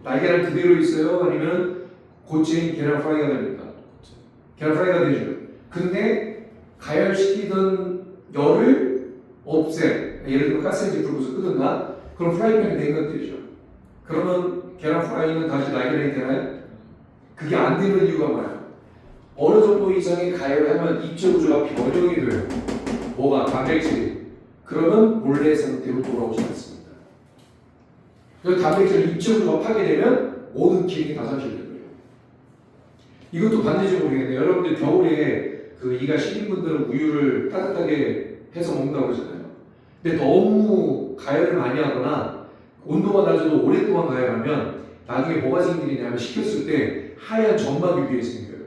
날계란 그대로 있어요? 아니면 고체인 계란 프라이가 됩니까? 계란 프라이가 되죠. 근데 가열시키던 열을 없애. 예를 들면 가스렌지 불고서 끄든가 그럼 프라이팬이 냉각되죠. 그러면 계란 프라이는 다시 날계란이 되나요? 그게 안 되는 이유가 뭐야? 어느 정도 이상의 가열하면 입체 구조가 변형이 돼요. 뭐가? 단백질이. 그러면 원래 상태로 돌아오지 않습니다. 그래서 단백질 입체 구조가 파괴되면 모든 기능이 다 상실돼요. 이것도 반드시 모르겠네요. 여러분들 겨울에 그 이가 시린 분들은 우유를 따뜻하게 해서 먹는다고 그러잖아요. 근데 너무 가열을 많이 하거나 온도가 낮아도 오랫동안 가열하면 나중에 뭐가 생기냐면 식혔을 때 하얀 점막이 위에 생겨요.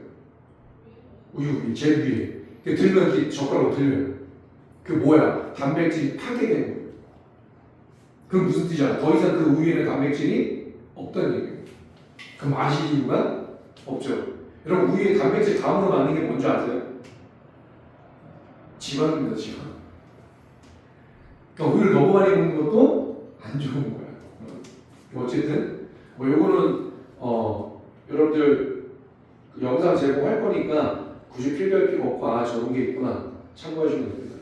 우유 위, 제일 위에. 들면 이렇게 젓가락으로 들려요. 그게 뭐야? 단백질이 파괴된 거예요. 그럼 무슨 뜻이야? 더 이상 그 우유에는 단백질이 없다는 얘기예요. 그럼 마실 이유가 없죠. 여러분 우유에 단백질 다음으로 맞는 게 뭔지 아세요? 지방입니다, 지방. 그러니까 우유를 너무 많이 먹는 것도 안 좋은 거야. 어쨌든 뭐 요거는 여러분들 그 영상 제공할 거니까 굳이 필요할 필요 없고 아 저런 게 있구나 참고하시면 됩니다.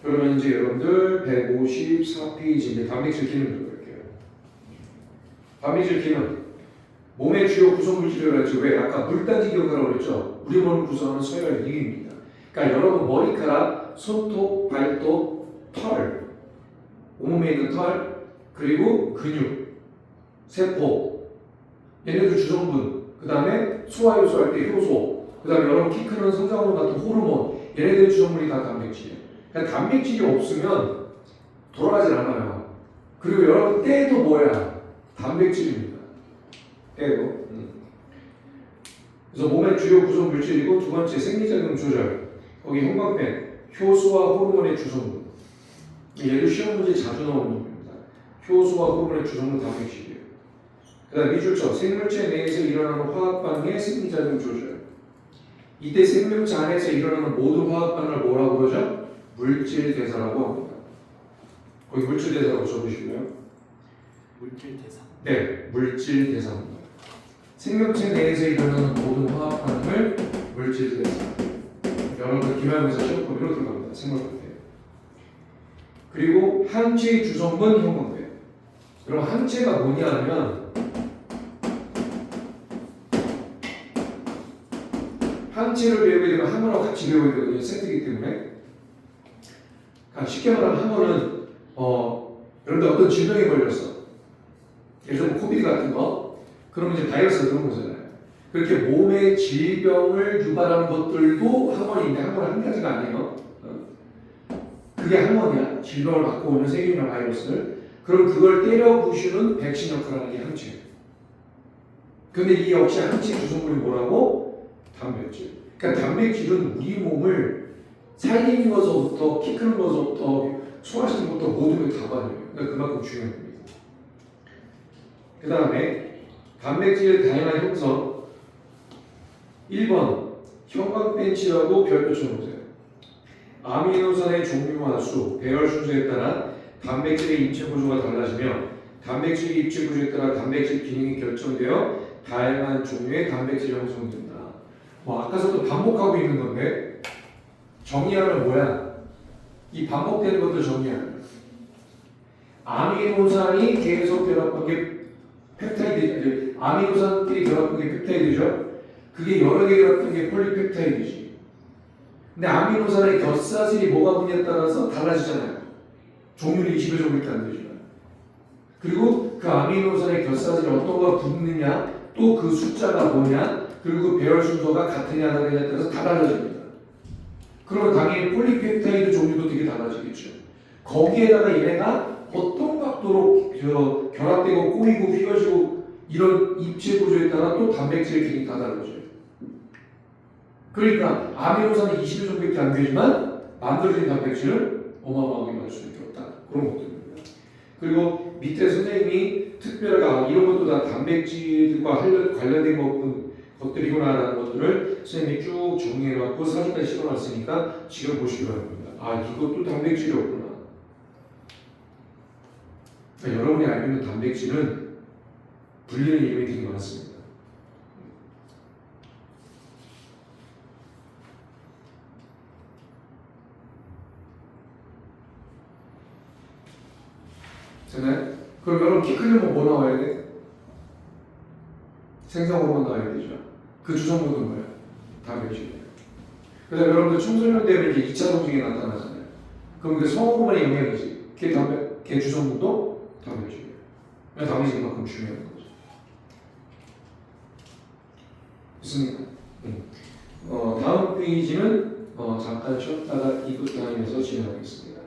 그러면 이제 여러분들 154페이지인데 단백질 기능 들어갈게요. 단백질 기능 몸의 주요 구성 물질이라고 했죠. 왜? 아까 물단지 기억하라고 그랬죠. 우리 몸을 구성하는 서열 2위입니다. 그러니까 여러분 머리카락, 손톱, 발톱, 털, 온몸에 있는 털, 그리고 근육, 세포, 얘네들 주성분, 그 다음에 소화효소 할 때 효소, 그 다음에 여러분 키 크는 성장호르몬 같은 호르몬, 얘네들 주성분이 다 단백질이에요. 그러니까 단백질이 없으면 돌아가질 않아요. 그리고 여러분 때도 뭐야? 단백질입니다. 때도. 그래서 몸의 주요 구성 물질이고 두 번째 생리작용 조절. 거기 형광펜 효소와 호르몬의 주성분. 얘도 시험 문제 자주 나오는 겁니다. 효소와 호르몬의 주성분 단백질이에요. 그다음 미줄처 생물체 내에서 일어나는 화학 반응의 생리작용 조절. 이때 생명체 안에서 일어나는 모든 화학 반응을 뭐라고 그러죠? 물질 대사라고 합니다. 거기 물질 대사라고 적으시고요. 물질 대사. 네, 물질 대사입니다. 생명체 내에서 일어나는 모든 화학 반응을 물질 대사. 여러분 기말고사 시험 범위로 들어갑니다. 생물학회. 그리고 항체의 주성분 형광펜. 여러분 항체가 뭐냐면 항체를 배우게 되면 항원하고 같이 배우게 되거든요. 세트이기 때문에. 그러니까 쉽게 말하면 항원은 여러분들 어떤 질병에 걸렸어. 예를 들면 코비드 같은 거. 그러면 이제 바이러스가 그런 거잖아요. 그렇게 몸의 질병을 유발하는 것들도 항원인데 항원은 한 가지가 아니에요. 그게 항원이야. 질병을 갖고 오는 세균이나 바이러스를. 그럼 그걸 때려 부수는 백신 역할을 하는 게 항체예요. 근데 이 역시 항체 구성물이 뭐라고? 단백질. 그러니까 단백질은 우리 몸을 살리는 것부터 키 크는 것부터 소화시키는 것부터 모든 걸 다 받아요. 그러니까 그만큼 중요한 겁니다. 그 다음에 단백질의 다양한 형성. 1번 형광펜치라고 별표 쳐놓으세요. 아미노산의 종류와 수, 배열 순서에 따라 단백질의 입체 구조가 달라지며 단백질 입체 구조에 따라 단백질 기능이 결정되어 다양한 종류의 단백질이 형성된다. 뭐 아까서도 반복하고 있는 건데 정리하면 뭐야? 이 반복되는 것들 정리하면 아미노산이 계속 결합한 게 펩타이드, 아미노산끼리 결합한 게 펩타이드죠. 그게 여러 개 결합한 게 폴리펩타이드지. 근데 아미노산의 곁사슬이 뭐가 분야에 따라서 달라지잖아요. 종류는 20여 종류밖에 안 되지만. 그리고 그 아미노산의 곁사슬이 어떤 거가 붙느냐, 또 그 숫자가 뭐냐, 그리고 그 배열 순서가 같으냐 다르냐에 따라서 다 달라집니다. 그러면 당연히 폴리펩타이드 종류도 되게 달라지겠죠. 거기에다가 얘네가 어떤 각도로 결합되고 꼬이고 휘어지고 이런 입체 구조에 따라 또 단백질의 기능이 다 달라져요. 그러니까 아미노산이 20여 종류밖에 안 되지만 만들어진 단백질은 어마어마하게 많을 수밖에 없다. 그런 것들입니다. 그리고 밑에 선생님이 특별하게 이런 것도 다 단백질과 관련된 것들이구나라는 것들을 선생님이 쭉 정리해놨고 사진까지 실어놨으니까 지금 보시기 바랍니다. 아 이것도 단백질이었구나. 그러니까 여러분이 알고 있는 단백질은 불리는 이름이 되게 많습니다. 되나요? 그럼 여러분 키 크려면 뭐 나와야 돼? 생성호르몬 나와야 되죠. 그 주성분은 뭐예요? 단백질이에요. 그다음에 여러분들 청소년 되면 이제 2차 성징이 나타나잖아요. 그럼 그 성호르몬의 영향이지. 걔 주성분도 단백질이에요. 단백질이 그만큼 중요한 거죠. 됐습니까? 다음 페이지는 잠깐 쉬었다가 이것 다니면서 진행하겠습니다.